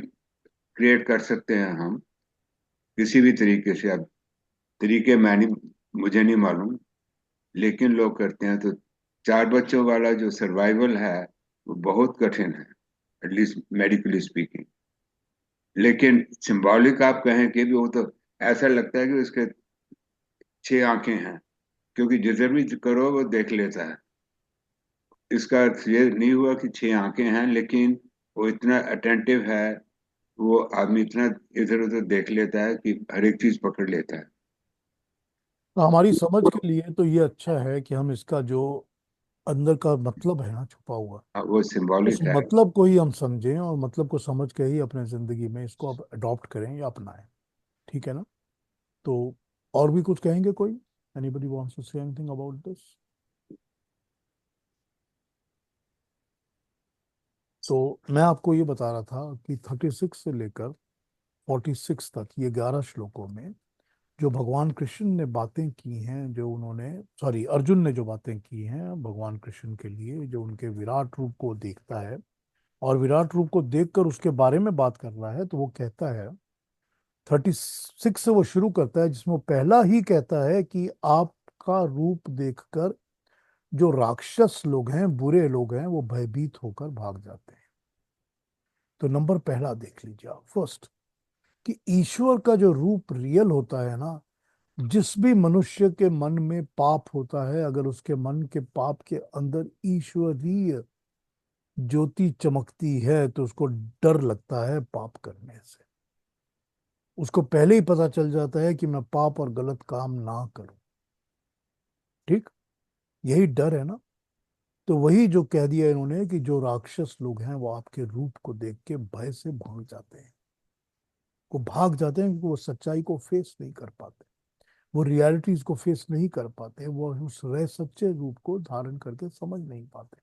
क्रिएट कर सकते हैं हम किसी भी तरीके से। अब तरीके मुझे नहीं मालूम, लेकिन लोग करते हैं। तो चार बच्चों वाला जो सर्वाइवल है वो बहुत कठिन है, एटलीस्ट मेडिकली स्पीकिंग। लेकिन सिंबॉलिक आप कहें कि भी वो तो ऐसा लगता है कि उसके छह आंखें हैं, क्योंकि जिधर भी करो वो देख लेता है। इसका अर्थ ये नहीं हुआ कि छह आंखें हैं, लेकिन वो इतना अटेंटिव है, वो आदमी इतना इधर उधर देख लेता है कि हर एक चीज पकड़ लेता है। तो हमारी समझ के लिए तो ये अच्छा है कि हम इसका जो अंदर का मतलब है ना छुपा हुआ, वो उस सिंबॉलिक है। मतलब को ही हम समझें और मतलब को समझ के ही अपने जिंदगी में इसको अब अडॉप्ट करें या अपनाएं। ठीक है ना? तो और भी कुछ कहेंगे कोई? Anybody wants to say anything about this? तो मैं आपको ये बता रहा था कि 36 से लेकर 46 तक, ये 11 श्लोकों में जो भगवान कृष्ण ने बातें की हैं, जो उन्होंने, सॉरी, अर्जुन ने जो बातें की हैं भगवान कृष्ण के लिए, जो उनके विराट रूप को देखता है और विराट रूप को देखकर उसके बारे में बात कर रहा है, तो वो कहता है 36 से वो शुरू करता है, जिसमें वो पहला ही कहता है कि आपका रूप देखकर जो राक्षस लोग हैं, बुरे लोग हैं, वो भयभीत होकर भाग जाते हैं। तो नंबर पहला देख लीजिए आप, फर्स्ट, कि ईश्वर का जो रूप रियल होता है ना, जिस भी मनुष्य के मन में पाप होता है, अगर उसके मन के पाप के अंदर ईश्वरीय ज्योति चमकती है तो उसको डर लगता है पाप करने से। उसको पहले ही पता चल जाता है कि मैं पाप और गलत काम ना करूं। ठीक, यही डर है ना। तो वही जो कह दिया इन्होंने कि जो राक्षस लोग हैं वो आपके रूप को देख के भय से भाग जाते हैं। वो भाग जाते हैं क्योंकि वो सच्चाई को फेस नहीं कर पाते, वो रियलिटीज को फेस नहीं कर पाते, वो उस रह सच्चे रूप को धारण करके समझ नहीं पाते,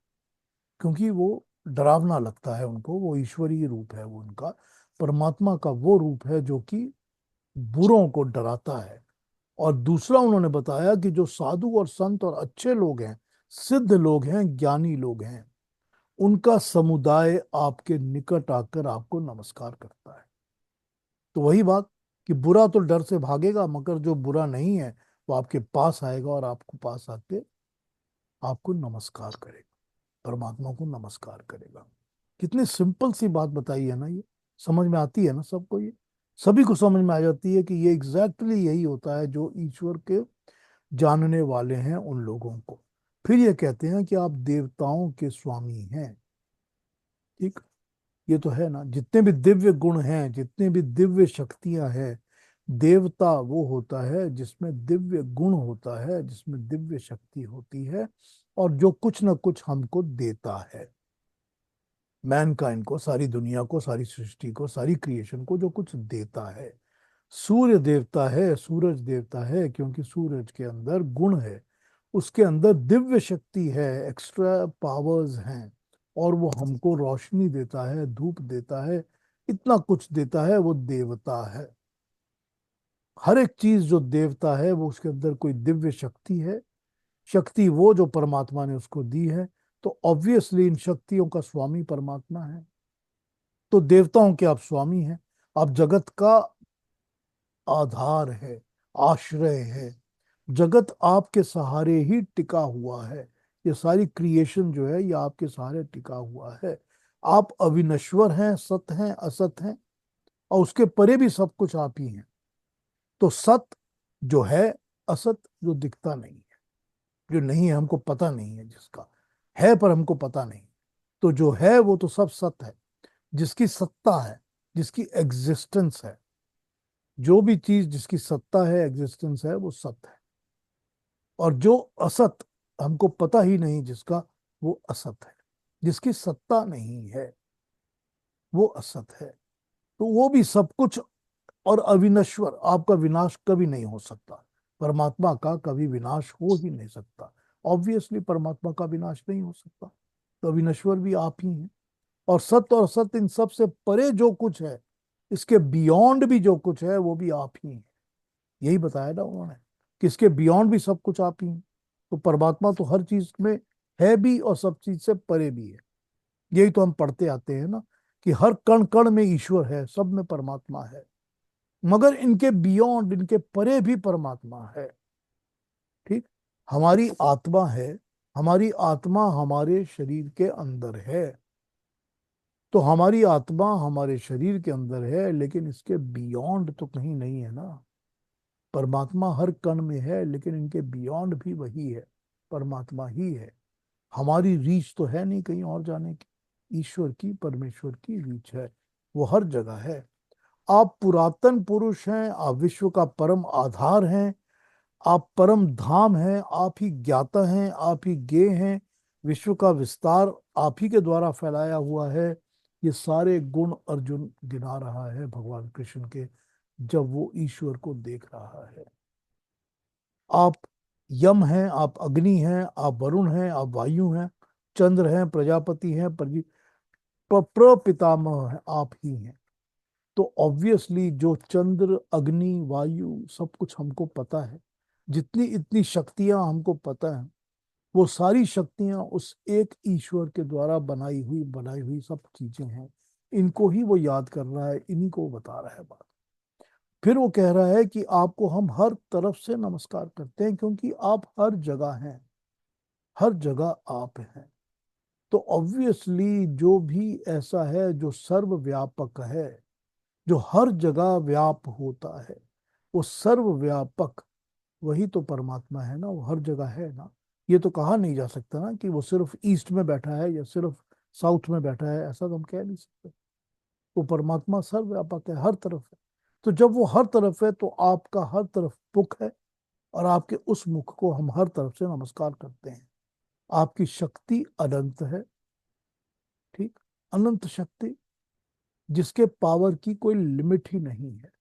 क्योंकि वो डरावना लगता है उनको। वो ईश्वरीय रूप है, वो उनका परमात्मा का वो रूप है जो कि बुरों को डराता है। और दूसरा उन्होंने बताया कि जो साधु और संत और अच्छे लोग हैं, सिद्ध लोग हैं, ज्ञानी लोग हैं, उनका समुदाय आपके निकट आकर आपको नमस्कार करता है। तो वही बात कि बुरा तो डर से भागेगा, मगर जो बुरा नहीं है वो आपके पास आएगा और आपको पास आके आपको नमस्कार करेगा, परमात्मा को नमस्कार करेगा। कितनी सिंपल सी बात बताई है ना, ये समझ में आती है ना सबको, ये सभी को समझ में आ जाती है कि ये एग्जैक्टली यही होता है जो ईश्वर के जानने वाले हैं उन लोगों को। फिर ये कहते हैं कि आप देवताओं के स्वामी हैं। ठीक, ये तो है ना, जितने भी दिव्य गुण हैं, जितने भी दिव्य शक्तियां हैं, देवता वो होता है जिसमें दिव्य गुण होता है, जिसमें दिव्य शक्ति होती है, और जो कुछ ना कुछ हमको देता है, मैनकाइंड को, सारी दुनिया को, सारी सृष्टि को, सारी क्रिएशन को जो कुछ देता है। सूर्य देवता है, सूरज देवता है, क्योंकि सूरज के अंदर गुण है, उसके अंदर दिव्य शक्ति है, एक्स्ट्रा पावर्स हैं, और वो हमको रोशनी देता है, धूप देता है, इतना कुछ देता है, वो देवता है। हर एक चीज जो देवता है वो उसके अंदर कोई दिव्य शक्ति है, शक्ति वो जो परमात्मा ने उसको दी है। तो ऑब्वियसली इन शक्तियों का स्वामी परमात्मा है। तो देवताओं के आप स्वामी हैं, आप जगत का आधार है, आश्रय है, जगत आपके सहारे ही टिका हुआ है। ये सारी क्रिएशन जो है ये आपके सहारे टिका हुआ है। आप अविनश्वर हैं, सत हैं, असत हैं, और उसके परे भी सब कुछ आप ही हैं। तो सत जो है, असत जो दिखता नहीं है, जो नहीं है, हमको पता नहीं है, जिसका है पर हमको पता नहीं, तो जो है वो तो सब सत है, जिसकी सत्ता है, जिसकी एग्जिस्टेंस है, जो भी चीज जिसकी सत्ता है, एग्जिस्टेंस है, वो सत है। और जो असत, हमको पता ही नहीं जिसका, वो असत है। जिसकी सत्ता नहीं है वो असत है। तो वो भी सब कुछ और अविनश्वर, आपका विनाश कभी नहीं हो सकता, परमात्मा का कभी विनाश हो ही नहीं सकता। ऑब्वियसली परमात्मा का विनाश नहीं हो सकता, तो अविनश्वर भी आप ही हैं। और सत्य और असत्य, इन सब से परे जो कुछ है, इसके बियॉन्ड भी जो कुछ है, वो भी आप ही हैं। यही बताया ना उन्होंने कि इसके बियॉन्ड भी सब कुछ आप ही हैं। तो परमात्मा तो हर चीज में है भी, और सब चीज से परे भी है। यही तो हम पढ़ते आते हैं ना कि हर कण कण में ईश्वर है, सब में परमात्मा है, मगर इनके बियॉन्ड, इनके परे भी परमात्मा है। ठीक, हमारी आत्मा है, हमारी आत्मा हमारे शरीर के अंदर है। तो हमारी आत्मा हमारे शरीर के अंदर है, लेकिन इसके बियॉन्ड तो कहीं नहीं है ना। परमात्मा हर कण में है, लेकिन इनके बियॉन्ड भी वही है, परमात्मा ही है। हमारी रीच तो है नहीं कहीं और जाने की, ईश्वर की, परमेश्वर की रीच है, वो हर जगह है। आप पुरातन पुरुष हैं, आप विश्व का परम आधार हैं, आप परम धाम हैं, आप ही ज्ञाता हैं, आप ही ज्ञेय हैं। विश्व का विस्तार आप ही के द्वारा फैलाया हुआ है। ये सारे गुण अर्जुन गिना रहा है भगवान कृष्ण के, जब वो ईश्वर को देख रहा है। आप यम हैं, आप अग्नि हैं, आप वरुण हैं, आप वायु हैं, चंद्र हैं, प्रजापति हैं, प्रपितामह हैं, आप ही हैं। तो ऑब्वियसली जो चंद्र, अग्नि, वायु सब कुछ हमको पता है, जितनी इतनी शक्तियां हमको पता है, वो सारी शक्तियां उस एक ईश्वर के द्वारा बनाई हुई सब चीजें हैं। इनको ही वो याद कर रहा है, इन्हीं को बता रहा है बात। फिर वो कह रहा है कि आपको हम हर तरफ से नमस्कार करते हैं, क्योंकि आप हर जगह हैं, हर जगह आप हैं। तो ऑब्वियसली जो भी ऐसा है जो सर्वव्यापक है, जो हर जगह व्याप होता है, वो सर्वव्यापक वही तो परमात्मा है ना, वो हर जगह है ना। ये तो कहा नहीं जा सकता ना कि वो सिर्फ ईस्ट में बैठा है या सिर्फ साउथ में बैठा है, ऐसा तो हम कह नहीं सकते। वो परमात्मा सर्वव्यापक है, हर तरफ है। तो जब वो हर तरफ है, तो आपका हर तरफ मुख है, और आपके उस मुख को हम हर तरफ से नमस्कार करते हैं। आपकी शक्ति अनंत है, ठीक, अनंत शक्ति, जिसके पावर की कोई लिमिट ही नहीं है,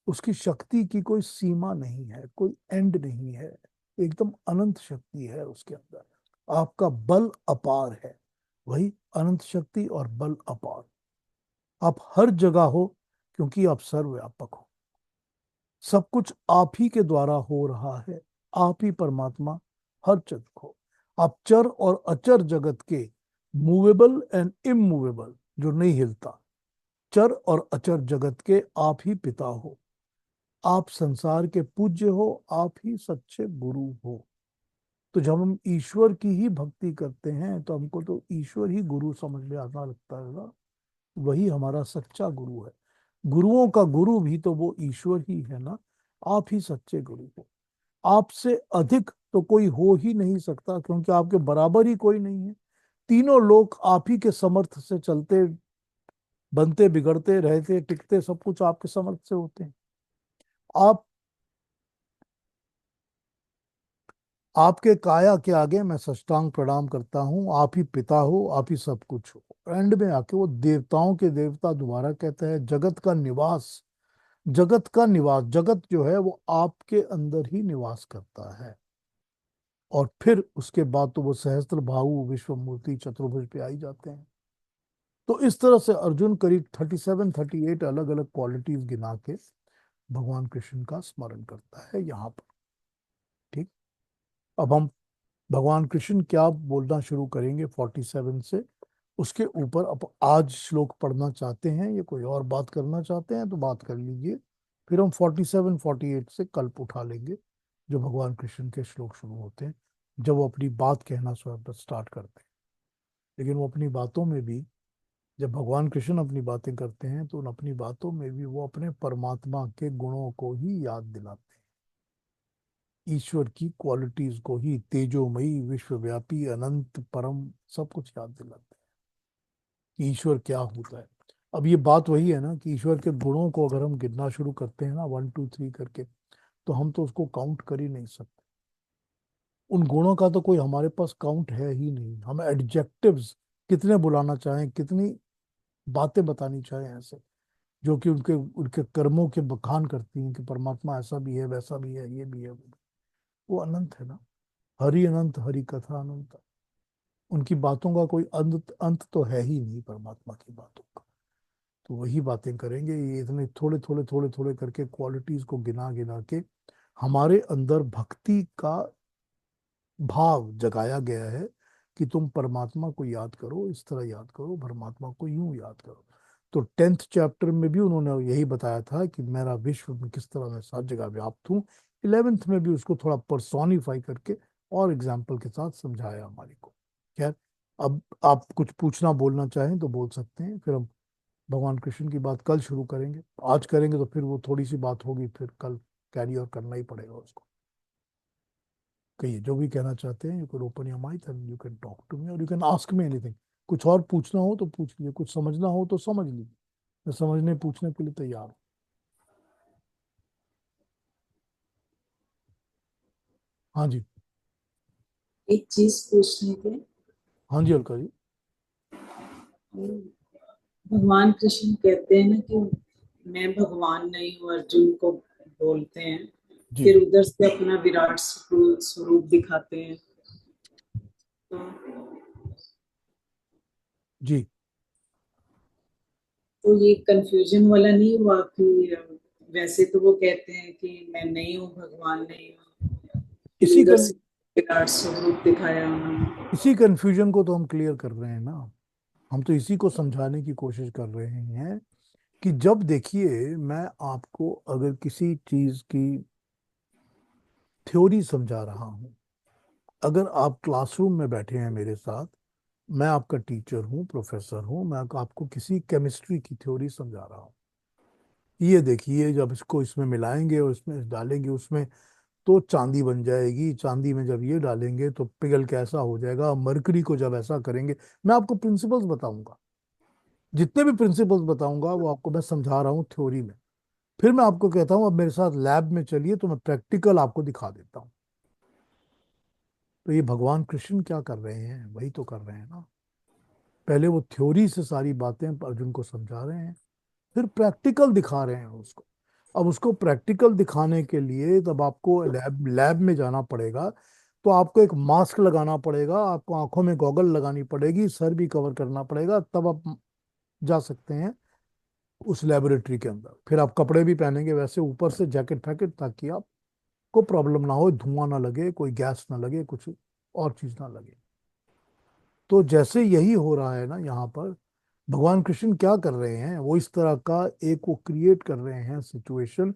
उसकी शक्ति की कोई सीमा नहीं है, कोई एंड नहीं है, एकदम अनंत शक्ति है उसके अंदर। आपका बल अपार है, वही अनंत शक्ति और बल अपार। आप हर जगह हो, क्योंकि आप सर्वव्यापक हो। सब कुछ आप ही के द्वारा हो रहा है, आप ही परमात्मा हर जगह हो। आप चर और अचर जगत के, मूवेबल एंड इमूवेबल, जो नहीं हिलता, चर और अचर जगत के आप ही पिता हो। आप संसार के पूज्य हो, आप ही सच्चे गुरु हो। तो जब हम ईश्वर की ही भक्ति करते हैं तो हमको तो ईश्वर ही गुरु समझ में आना लगता है ना, वही हमारा सच्चा गुरु है। गुरुओं का गुरु भी तो वो ईश्वर ही है ना, आप ही सच्चे गुरु हो। आपसे अधिक तो कोई हो ही नहीं सकता, क्योंकि आपके बराबर ही कोई नहीं है। तीनों लोग आप ही के समर्थ से चलते, बनते, बिगड़ते, रहते, टिकते, सब कुछ आपके समर्थ से होते हैं। आप, आपके काया के आगे मैं साष्टांग प्रणाम करता हूँ। आप ही पिता हो, आप ही सब कुछ हो। एंड में आके वो देवताओं के देवता दोबारा कहते हैं, जगत का निवास, जगत का निवास, जगत जो है वो आपके अंदर ही निवास करता है। और फिर उसके बाद तो वो सहस्त्र बाहु विश्वमूर्ति चतुर्भुज पे आई जाते हैं। तो इस तरह से अर्जुन करीब 37-38 अलग अलग क्वालिटीज गिना के भगवान कृष्ण का स्मरण करता है यहाँ पर। ठीक, अब हम भगवान कृष्ण क्या बोलना शुरू करेंगे 47 से, उसके ऊपर अब आज श्लोक पढ़ना चाहते हैं या कोई और बात करना चाहते हैं तो बात कर लीजिए। फिर हम 47-48 से कल्प उठा लेंगे, जो भगवान कृष्ण के श्लोक शुरू होते हैं, जब वो अपनी बात कहना स्वयं स्टार्ट करते हैं। लेकिन वो अपनी बातों में भी, जब भगवान कृष्ण अपनी बातें करते हैं तो उन अपनी बातों में भी वो अपने परमात्मा के गुणों को ही याद दिलाते हैं, ईश्वर की क्वालिटीज को ही, तेजोमयी, विश्वव्यापी, अनंत, परम, सब कुछ याद दिलाते हैं कि ईश्वर क्या होता है। अब ये बात वही है ना कि ईश्वर के गुणों को अगर हम गिनना शुरू करते हैं ना 1 2 3 करके, तो हम तो उसको काउंट कर ही नहीं सकते। उन गुणों का तो कोई हमारे पास काउंट है ही नहीं। हम एडजेक्टिव्स कितने बुलाना चाहें, कितनी बातें बतानी चाहें ऐसे, जो कि उनके उनके कर्मों के बखान करती हैं कि परमात्मा ऐसा भी है, वैसा भी है, ये भी है, वो भी। वो अनंत है ना, हरि अनंत, हरि कथा अनंत। उनकी बातों का कोई अंत अंत तो है ही नहीं परमात्मा की बातों का। तो वही बातें करेंगे, ये इतने थोड़े थोड़े थोड़े थोड़े करके क्वालिटीज को गिना गिना के हमारे अंदर भक्ति का भाव जगाया गया है कि तुम परमात्मा को याद करो, इस तरह याद करो, परमात्मा को यूं याद करो। तो 10th चैप्टर में भी उन्होंने यही बताया था कि मेरा विश्व में किस तरह मैं सब जगह व्याप्त हूँ। 11th में भी उसको थोड़ा पर्सोनिफाई करके और एग्जाम्पल के साथ समझाया हमारे को। खैर, अब आप कुछ पूछना बोलना चाहें तो बोल सकते हैं, फिर हम भगवान कृष्ण की बात कल शुरू करेंगे। आज करेंगे तो फिर वो थोड़ी सी बात होगी, फिर कल कैरी और करना ही पड़ेगा उसको। कहिए, जो भी कहना चाहते हैं, you can open your mic and you can talk to me और you can ask me anything. कुछ और पूछना हो तो पूछ लीजिए, कुछ समझना हो तो समझ लीजिए, मैं समझने पूछने के लिए तैयार हूँ। हाँ जी, एक चीज पूछनी थी। हाँ जी अलका जी। भगवान कृष्ण कहते हैं ना कि मैं भगवान नहीं हूँ, अर्जुन को बोलते हैं, जी फिर उधर से अपना विराट स्वरूप दिखाते हैं। जी, तो ये कंफ्यूजन वाला नहीं हुआ कि वैसे तो वो कहते हैं कि मैं नहीं हूँ, भगवान नहीं हूँ, फिर इसी उधर कन से विराट स्वरूप दिखाया उन्होंने। इसी कंफ्यूजन को तो हम क्लियर कर रहे हैं ना। हम तो इसी को समझाने की कोशिश कर रहे हैं कि जब देखिए, मैं आपको अगर किसी चीज की थ्योरी समझा रहा हूँ, अगर आप क्लासरूम में बैठे हैं मेरे साथ, मैं आपका टीचर हूँ, प्रोफेसर हूँ, मैं आपको किसी केमिस्ट्री की थ्योरी समझा रहा हूँ। ये देखिए, जब इसको इसमें मिलाएंगे और इसमें डालेंगे उसमें, तो चांदी बन जाएगी। चांदी में जब ये डालेंगे तो पिघल के ऐसा हो जाएगा। मरकरी को जब ऐसा करेंगे, मैं आपको प्रिंसिपल्स बताऊंगा, जितने भी प्रिंसिपल्स बताऊंगा वो आपको मैं समझा रहा हूँ थ्योरी में। फिर मैं आपको कहता हूँ अब मेरे साथ लैब में चलिए, तो मैं प्रैक्टिकल आपको दिखा देता हूँ। तो ये भगवान कृष्ण क्या कर रहे हैं, वही तो कर रहे हैं ना। पहले वो थ्योरी से सारी बातें अर्जुन को समझा रहे हैं, फिर प्रैक्टिकल दिखा रहे हैं उसको। अब उसको प्रैक्टिकल दिखाने के लिए तब आपको लैब लैब में जाना पड़ेगा। तो आपको एक मास्क लगाना पड़ेगा, आपको आंखों में गॉगल लगानी पड़ेगी, सर भी कवर करना पड़ेगा, तब आप जा सकते हैं उस लेबोरेटरी के अंदर। फिर आप कपड़े भी पहनेंगे वैसे, ऊपर से जैकेट फैकेट, ताकि आपको प्रॉब्लम ना हो, धुआं ना लगे, कोई गैस ना लगे, कुछ और चीज ना लगे। तो जैसे यही हो रहा है ना यहाँ पर, भगवान कृष्ण क्या कर रहे हैं, वो इस तरह का एक वो क्रिएट कर रहे हैं सिचुएशन,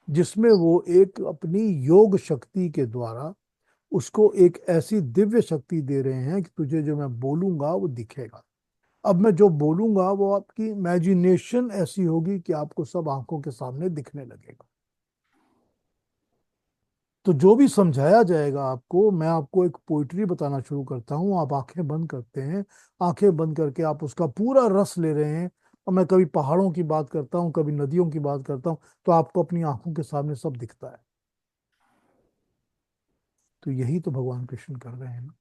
जिसमें वो एक अपनी योग शक्ति के द्वारा उसको एक ऐसी दिव्य शक्ति दे रहे हैं कि तुझे जो मैं बोलूंगा वो दिखेगा। अब मैं जो बोलूंगा वो आपकी इमेजिनेशन ऐसी होगी कि आपको सब आंखों के सामने दिखने लगेगा। तो जो भी समझाया जाएगा आपको, मैं आपको एक पोइट्री बताना शुरू करता हूँ, आप आंखें बंद करते हैं, आंखें बंद करके आप उसका पूरा रस ले रहे हैं। और मैं कभी पहाड़ों की बात करता हूँ, कभी नदियों की बात करता हूँ, तो आपको अपनी आंखों के सामने सब दिखता है। तो यही तो भगवान कृष्ण कर रहे हैं ना।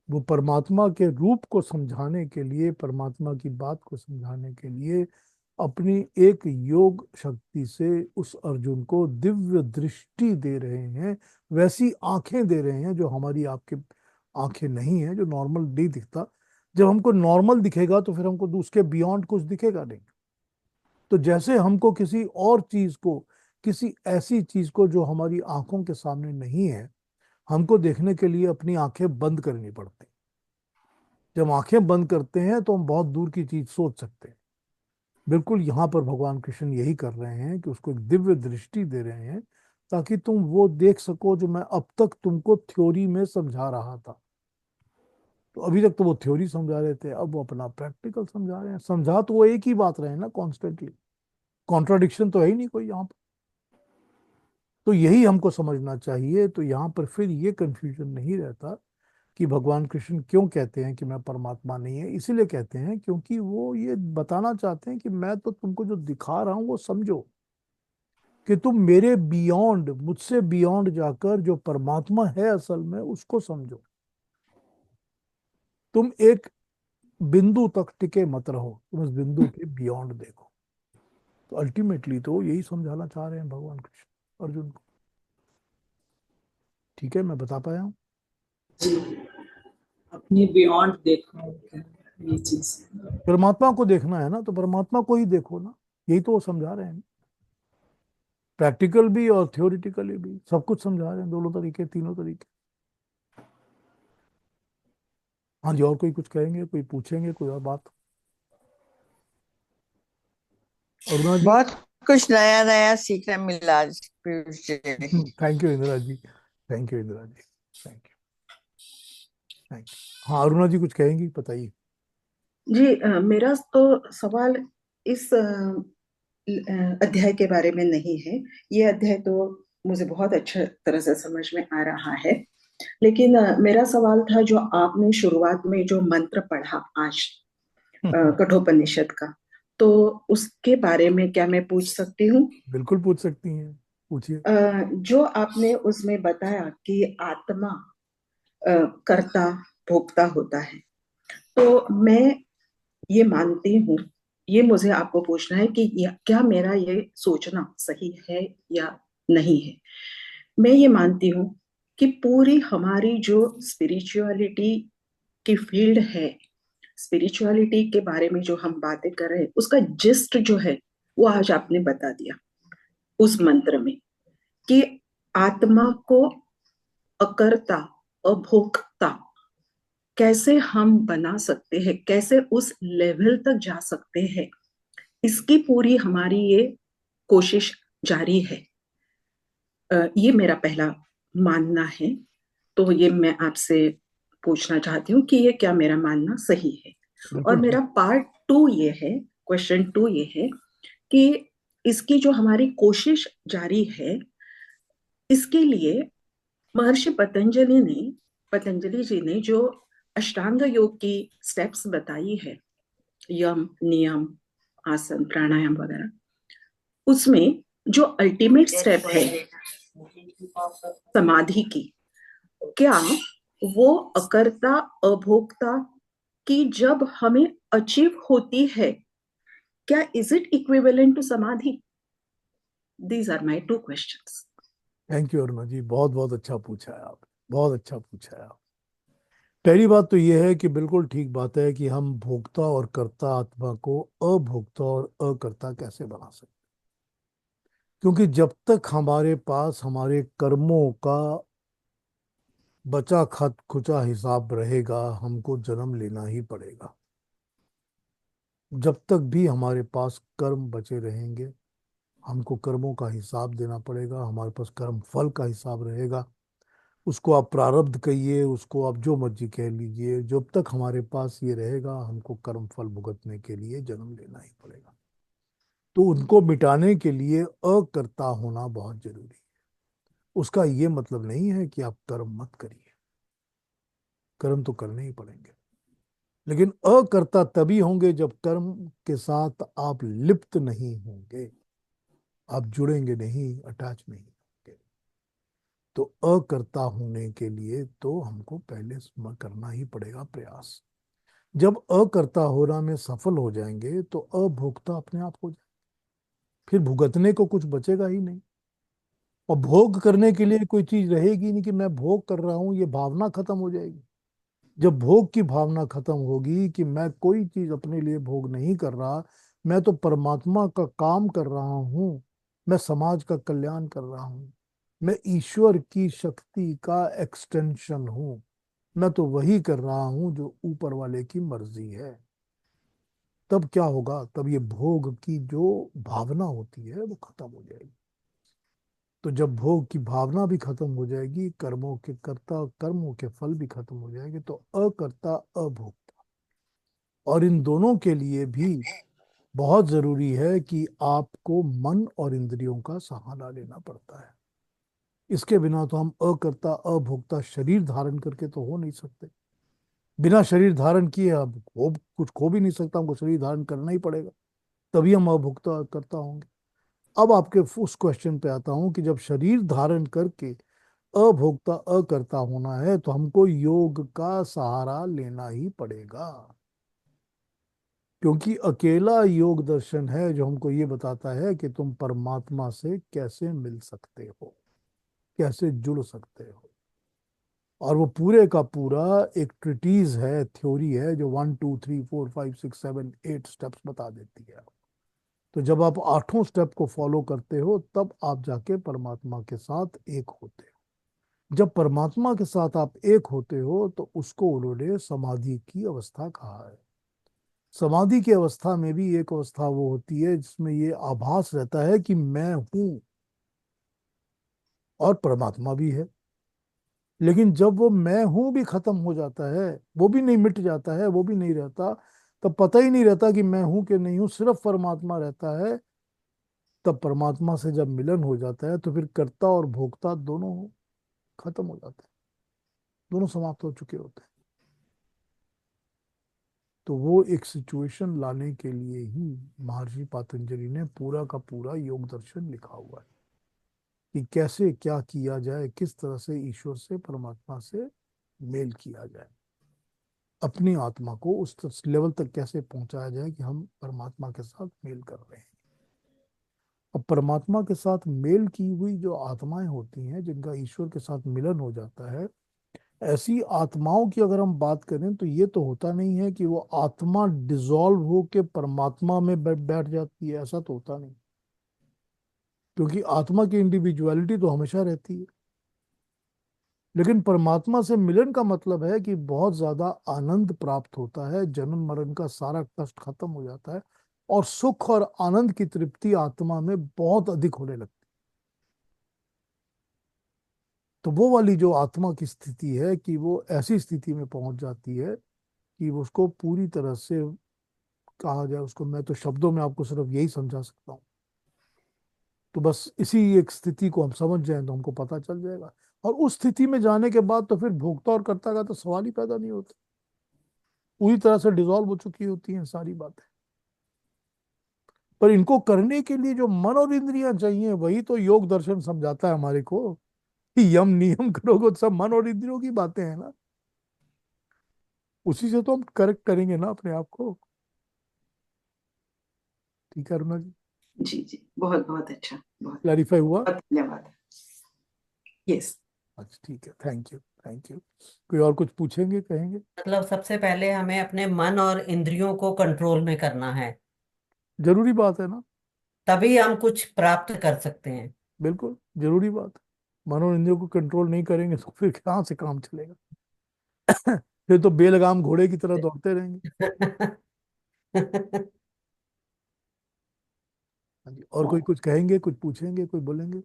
वो परमात्मा के रूप को समझाने के लिए, परमात्मा की बात को समझाने के लिए अपनी एक योग शक्ति से उस अर्जुन को दिव्य दृष्टि दे रहे हैं, वैसी आंखें दे रहे हैं जो हमारी आपके आंखें नहीं है, जो नॉर्मल नहीं दिखता। जब हमको नॉर्मल दिखेगा तो फिर हमको उसके बियॉन्ड कुछ दिखेगा नहीं। तो जैसे हमको किसी और चीज को, किसी ऐसी चीज को जो हमारी आंखों के सामने नहीं है, हमको देखने के लिए अपनी आंखें बंद करनी पड़ती। जब आंखें बंद करते हैं तो हम बहुत दूर की चीज सोच सकते हैं। बिल्कुल यहाँ पर भगवान कृष्ण यही कर रहे हैं कि उसको एक दिव्य दृष्टि दे रहे हैं, ताकि तुम वो देख सको जो मैं अब तक तुमको थ्योरी में समझा रहा था। तो अभी तक तो वो थ्योरी समझा रहे थे, अब वो अपना प्रैक्टिकल समझा रहे हैं। समझा तो वो एक ही बात रहे हैं ना कॉन्स्टेंटली, कॉन्ट्राडिक्शन तो है ही नहीं कोई यहाँ पर। तो यही हमको समझना चाहिए। तो यहाँ पर फिर ये कंफ्यूजन नहीं रहता कि भगवान कृष्ण क्यों कहते हैं कि मैं परमात्मा नहीं है। इसीलिए कहते हैं क्योंकि वो ये बताना चाहते हैं कि मैं तो तुमको जो दिखा रहा हूं वो समझो, कि तुम मेरे बियॉन्ड, मुझसे बियॉन्ड जाकर जो परमात्मा है असल में उसको समझो। तुम एक बिंदु तक टिके मत रहो, तुम उस बिंदु के बियॉन्ड देखो। तो अल्टीमेटली तो यही समझाना चाह रहे हैं भगवान कृष्ण अर्जुन को। ठीक है, मैं बता पाया हूँ। जी, अपने बियॉन्ड देखो, ये चीज। परमात्मा को देखना है ना, तो परमात्मा को ही देखो ना। यही तो वो समझा रहे हैं, प्रैक्टिकल भी और थ्योरिटिकली भी सब कुछ समझा रहे हैं, दोनों तरीके, तीनों तरीके। हाँ जी, और कोई कुछ कहेंगे, कोई पूछेंगे, कोई और बात? अरुणा जी। बहुत कुछ नया नया सीखने मिला आज Piyush ji. Thank you Indira ji, thank you Indira ji, thank you, thank you. हाँ, अरुणा जी कुछ कहेंगी, बताइए। जी, मेरा तो सवाल इस अध्याय के बारे में नहीं है। ये अध्याय तो मुझे बहुत अच्छे तरह से समझ में आ रहा है। लेकिन मेरा सवाल था जो आपने शुरुआत में जो मंत्र पढ़ा आज कठोपनिषद का, तो उसके बारे में क्या मैं पूछ सकती हूँ? बिल्कुल पूछ सकती हैं, पूछिए। जो आपने उसमें बताया कि आत्मा कर्ता भोक्ता होता है, तो मैं ये मानती हूँ, ये मुझे आपको पूछना है कि क्या मेरा ये सोचना सही है या नहीं है। मैं ये मानती हूँ कि पूरी हमारी जो स्पिरिचुअलिटी की फील्ड है, स्पिरिचुअलिटी के बारे में जो हम बातें कर रहे हैं, उसका जिस्ट जो है वो आज आपने बता दिया उस मंत्र में, कि आत्मा को अकर्ता, अभोक्ता कैसे हम बना सकते हैं, कैसे उस लेवल तक जा सकते हैं, इसकी पूरी हमारी ये कोशिश जारी है। ये मेरा पहला मानना है। तो ये मैं आपसे पूछना चाहती हूँ कि ये क्या मेरा मानना सही है। और बिल्कुल मेरा ठीक। पार्ट टू ये है, क्वेश्चन टू ये है कि इसकी जो हमारी कोशिश जारी है, इसके लिए महर्षि पतंजलि जी ने जो अष्टांग योग की स्टेप्स बताई है, यम, नियम, आसन, प्राणायाम वगैरह, उसमें जो अल्टीमेट स्टेप है समाधि की, क्या वो अकर्ता अभोक्ता की जब हमें अचीव होती है, क्या इज इट इक्विवेलेंट टू समाधि? These are my two questions. Thank you Aruna ji, बहुत बहुत अच्छा पूछा है आपने, बहुत अच्छा पूछा है आप। पहली बात तो यह है कि बिल्कुल ठीक बात है कि हम भोक्ता और कर्ता आत्मा को अभोक्ता और अकर्ता कैसे बना सकते हैं। क्योंकि जब तक हमारे पास हमारे कर्मों का बचा खत खुचा हिसाब रहेगा, हमको जन्म लेना ही पड़ेगा। जब तक भी हमारे पास कर्म बचे रहेंगे, हमको कर्मों का हिसाब देना पड़ेगा, हमारे पास कर्म फल का हिसाब रहेगा। उसको आप प्रारब्ध कहिए, उसको आप जो मर्जी कह लीजिए, जब तक हमारे पास ये रहेगा हमको कर्म फल भुगतने के लिए जन्म लेना ही पड़ेगा। तो उनको मिटाने के लिए अकर्ता होना बहुत जरूरी है। उसका ये मतलब नहीं है कि आप कर्म मत करिए, कर्म तो करने ही पड़ेंगे, लेकिन अकर्ता तभी होंगे जब कर्म के साथ आप लिप्त नहीं होंगे, आप जुड़ेंगे नहीं, अटैच नहीं होंगे। तो अकर्ता होने के लिए तो हमको पहले करना ही पड़ेगा प्रयास। जब अकर्ता होना में सफल हो जाएंगे तो अभोक्ता अपने आप हो जाए, फिर भुगतने को कुछ बचेगा ही नहीं। और भोग करने के लिए कोई चीज रहेगी नहीं कि मैं भोग कर रहा हूं, ये भावना खत्म हो जाएगी। जब भोग की भावना खत्म होगी कि मैं कोई चीज अपने लिए भोग नहीं कर रहा, मैं तो परमात्मा का काम कर रहा हूं, मैं समाज का कल्याण कर रहा हूं, मैं ईश्वर की शक्ति का एक्सटेंशन हूं, मैं तो वही कर रहा हूं जो ऊपर वाले की मर्जी है, तब क्या होगा? तब ये भोग की जो भावना होती है वो खत्म हो जाएगी। तो जब भोग की भावना भी खत्म हो जाएगी, कर्मों के कर्ता कर्मों के फल भी खत्म हो जाएंगे, तो अकर्ता अभोक्ता। और इन दोनों के लिए भी बहुत जरूरी है कि आपको मन और इंद्रियों का सहारा लेना पड़ता है। इसके बिना तो हम अकर्ता अभोक्ता शरीर धारण करके तो हो नहीं सकते। बिना शरीर धारण किए अब कुछ खो भी नहीं सकता, हमको शरीर धारण करना ही पड़ेगा, तभी हम अभोक्ता अकर्ता होंगे। अब आपके उस क्वेश्चन पे आता हूं कि जब शरीर धारण करके अभोक्ता अकर्ता होना है तो हमको योग का सहारा लेना ही पड़ेगा, क्योंकि अकेला योग दर्शन है जो हमको ये बताता है कि तुम परमात्मा से कैसे मिल सकते हो, कैसे जुड़ सकते हो। और वो पूरे का पूरा एक ट्रिटीज है, थ्योरी है, जो 1 2 3 4 5 6 7 8 स्टेप्स बता देती है। तो जब आप आठों स्टेप को फॉलो करते हो तब आप जाके परमात्मा के साथ एक होते हो। जब परमात्मा के साथ आप एक होते हो तो उसको उन्होंने समाधि की अवस्था कहा है। समाधि की अवस्था में भी एक अवस्था वो होती है जिसमें ये आभास रहता है कि मैं हूं और परमात्मा भी है। लेकिन जब वो मैं हूं भी खत्म हो जाता है, वो भी नहीं मिट जाता है, वो भी नहीं रहता, तब पता ही नहीं रहता कि मैं हूं कि नहीं हूं, सिर्फ परमात्मा रहता है। तब परमात्मा से जब मिलन हो जाता है तो फिर कर्ता और भोक्ता दोनों खत्म हो जाते हैं, दोनों समाप्त हो चुके होते हैं। तो वो एक सिचुएशन लाने के लिए ही महर्षि पातंजलि ने पूरा का पूरा योग दर्शन लिखा हुआ है कि कैसे क्या किया जाए, किस तरह से ईश्वर से परमात्मा से मेल किया जाए, अपनी आत्मा को उस लेवल तक कैसे पहुंचाया जाए कि हम परमात्मा के साथ मेल कर रहे हैं। अब परमात्मा के साथ मेल की हुई जो आत्माएं होती हैं, जिनका ईश्वर के साथ मिलन हो जाता है, ऐसी आत्माओं की अगर हम बात करें तो ये तो होता नहीं है कि वो आत्मा डिसॉल्व हो के परमात्मा में बैठ जाती है, ऐसा तो होता नहीं, क्योंकि आत्मा की इंडिविजुअलिटी तो हमेशा रहती है। लेकिन परमात्मा से मिलन का मतलब है कि बहुत ज्यादा आनंद प्राप्त होता है, जन्म मरण का सारा कष्ट खत्म हो जाता है और सुख और आनंद की तृप्ति आत्मा में बहुत अधिक होने लगती है। तो वो वाली जो आत्मा की स्थिति है कि वो ऐसी स्थिति में पहुंच जाती है कि उसको पूरी तरह से कहा जाए, उसको मैं तो शब्दों में आपको सिर्फ यही समझा सकता हूँ। तो बस इसी एक स्थिति को हम समझ जाएं तो हमको पता चल जाएगा। और उस स्थिति में जाने के बाद तो फिर भोक्ता और कर्ता का तो सवाल ही पैदा नहीं होता, पूरी तरह से डिसॉल्व हो चुकी होती हैं सारी बातें। पर इनको करने के लिए जो मन और इंद्रियां चाहिए वही तो योग दर्शन समझाता है हमारे को कि यम नियम करोगे तो सब मन और इंद्रियों की बातें हैं ना, उसी से तो हम करेक्ट करेंगे ना अपने आप को। ठीक है अरुणा जी, जी जी, बहुत बहुत अच्छा, बहुत क्लैरिफाई हुआ? बहुत धन्यवाद। यस। अच्छा ठीक है, थैंक यू थैंक यू। कोई और कुछ पूछेंगे कहेंगे? मतलब सबसे पहले हमें अपने मन और इंद्रियों को कंट्रोल में करना है, जरूरी बात है ना, तभी हम कुछ प्राप्त कर सकते हैं। बिल्कुल जरूरी बात है। मन और इंद्रियों को कंट्रोल नहीं करेंगे तो फिर कहाँ से काम चलेगा? फिर तो बेलगाम घोड़े की तरह दौड़ते रहेंगे। हाँ जी, और कोई कुछ कहेंगे, कुछ पूछेंगे, कोई बोलेंगे?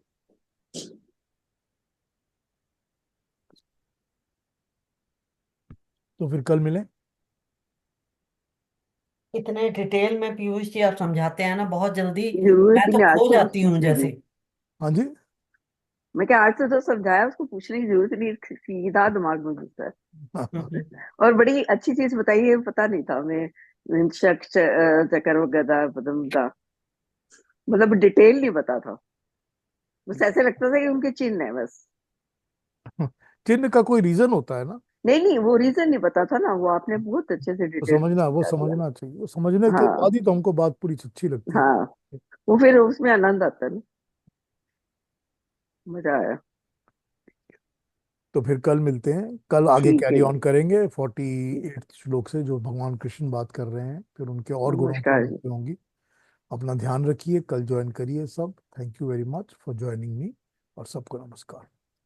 तो फिर कल मिलें। इतने डिटेल में पीयूष जी आप समझाते हैं ना बहुत जल्दी, जरूरत मैं ही तो नहीं आज खो से जाती हूँ पूछने जैसे। की। हाँ जी। मैं क्या आज से तो समझाया, उसको पूछने की जरूरत नहीं, सीधा दिमाग में घुसता है। हम्म। और बड़ी अच्छी चीज बताई है, पता नहीं था मैं। चक्र गदा पदम का मतलब डिटेल नहीं पता था, बस ऐसे लगता था कि उनके चिन्ह है बस। चिन्ह का कोई रीजन होता है ना, नहीं नहीं, वो रीजन नहीं पता था ना, वो आपने बहुत अच्छे से तो डिटेल में समझना, वो समझा दिया। समझना चाहिए, वो समझने के हाँ बाद ही तो हमको बात पूरी अच्छी लगती हाँ, है। वो फिर उसमें आनंद आता है ना, मजा आया। तो फिर कल मिलते हैं, कल आगे ठीक कैरी है ऑन जी। करेंगे 48 श्लोक से जो भगवान कृष्ण बात कर रहे हैं, फिर उनके और गुणों की नमस्कार जी। बातें होंगी। अपना ध्यान रखिए, कल ज्वाइन करिए सब। Thank you very much for joining me, और सबको नमस्कार।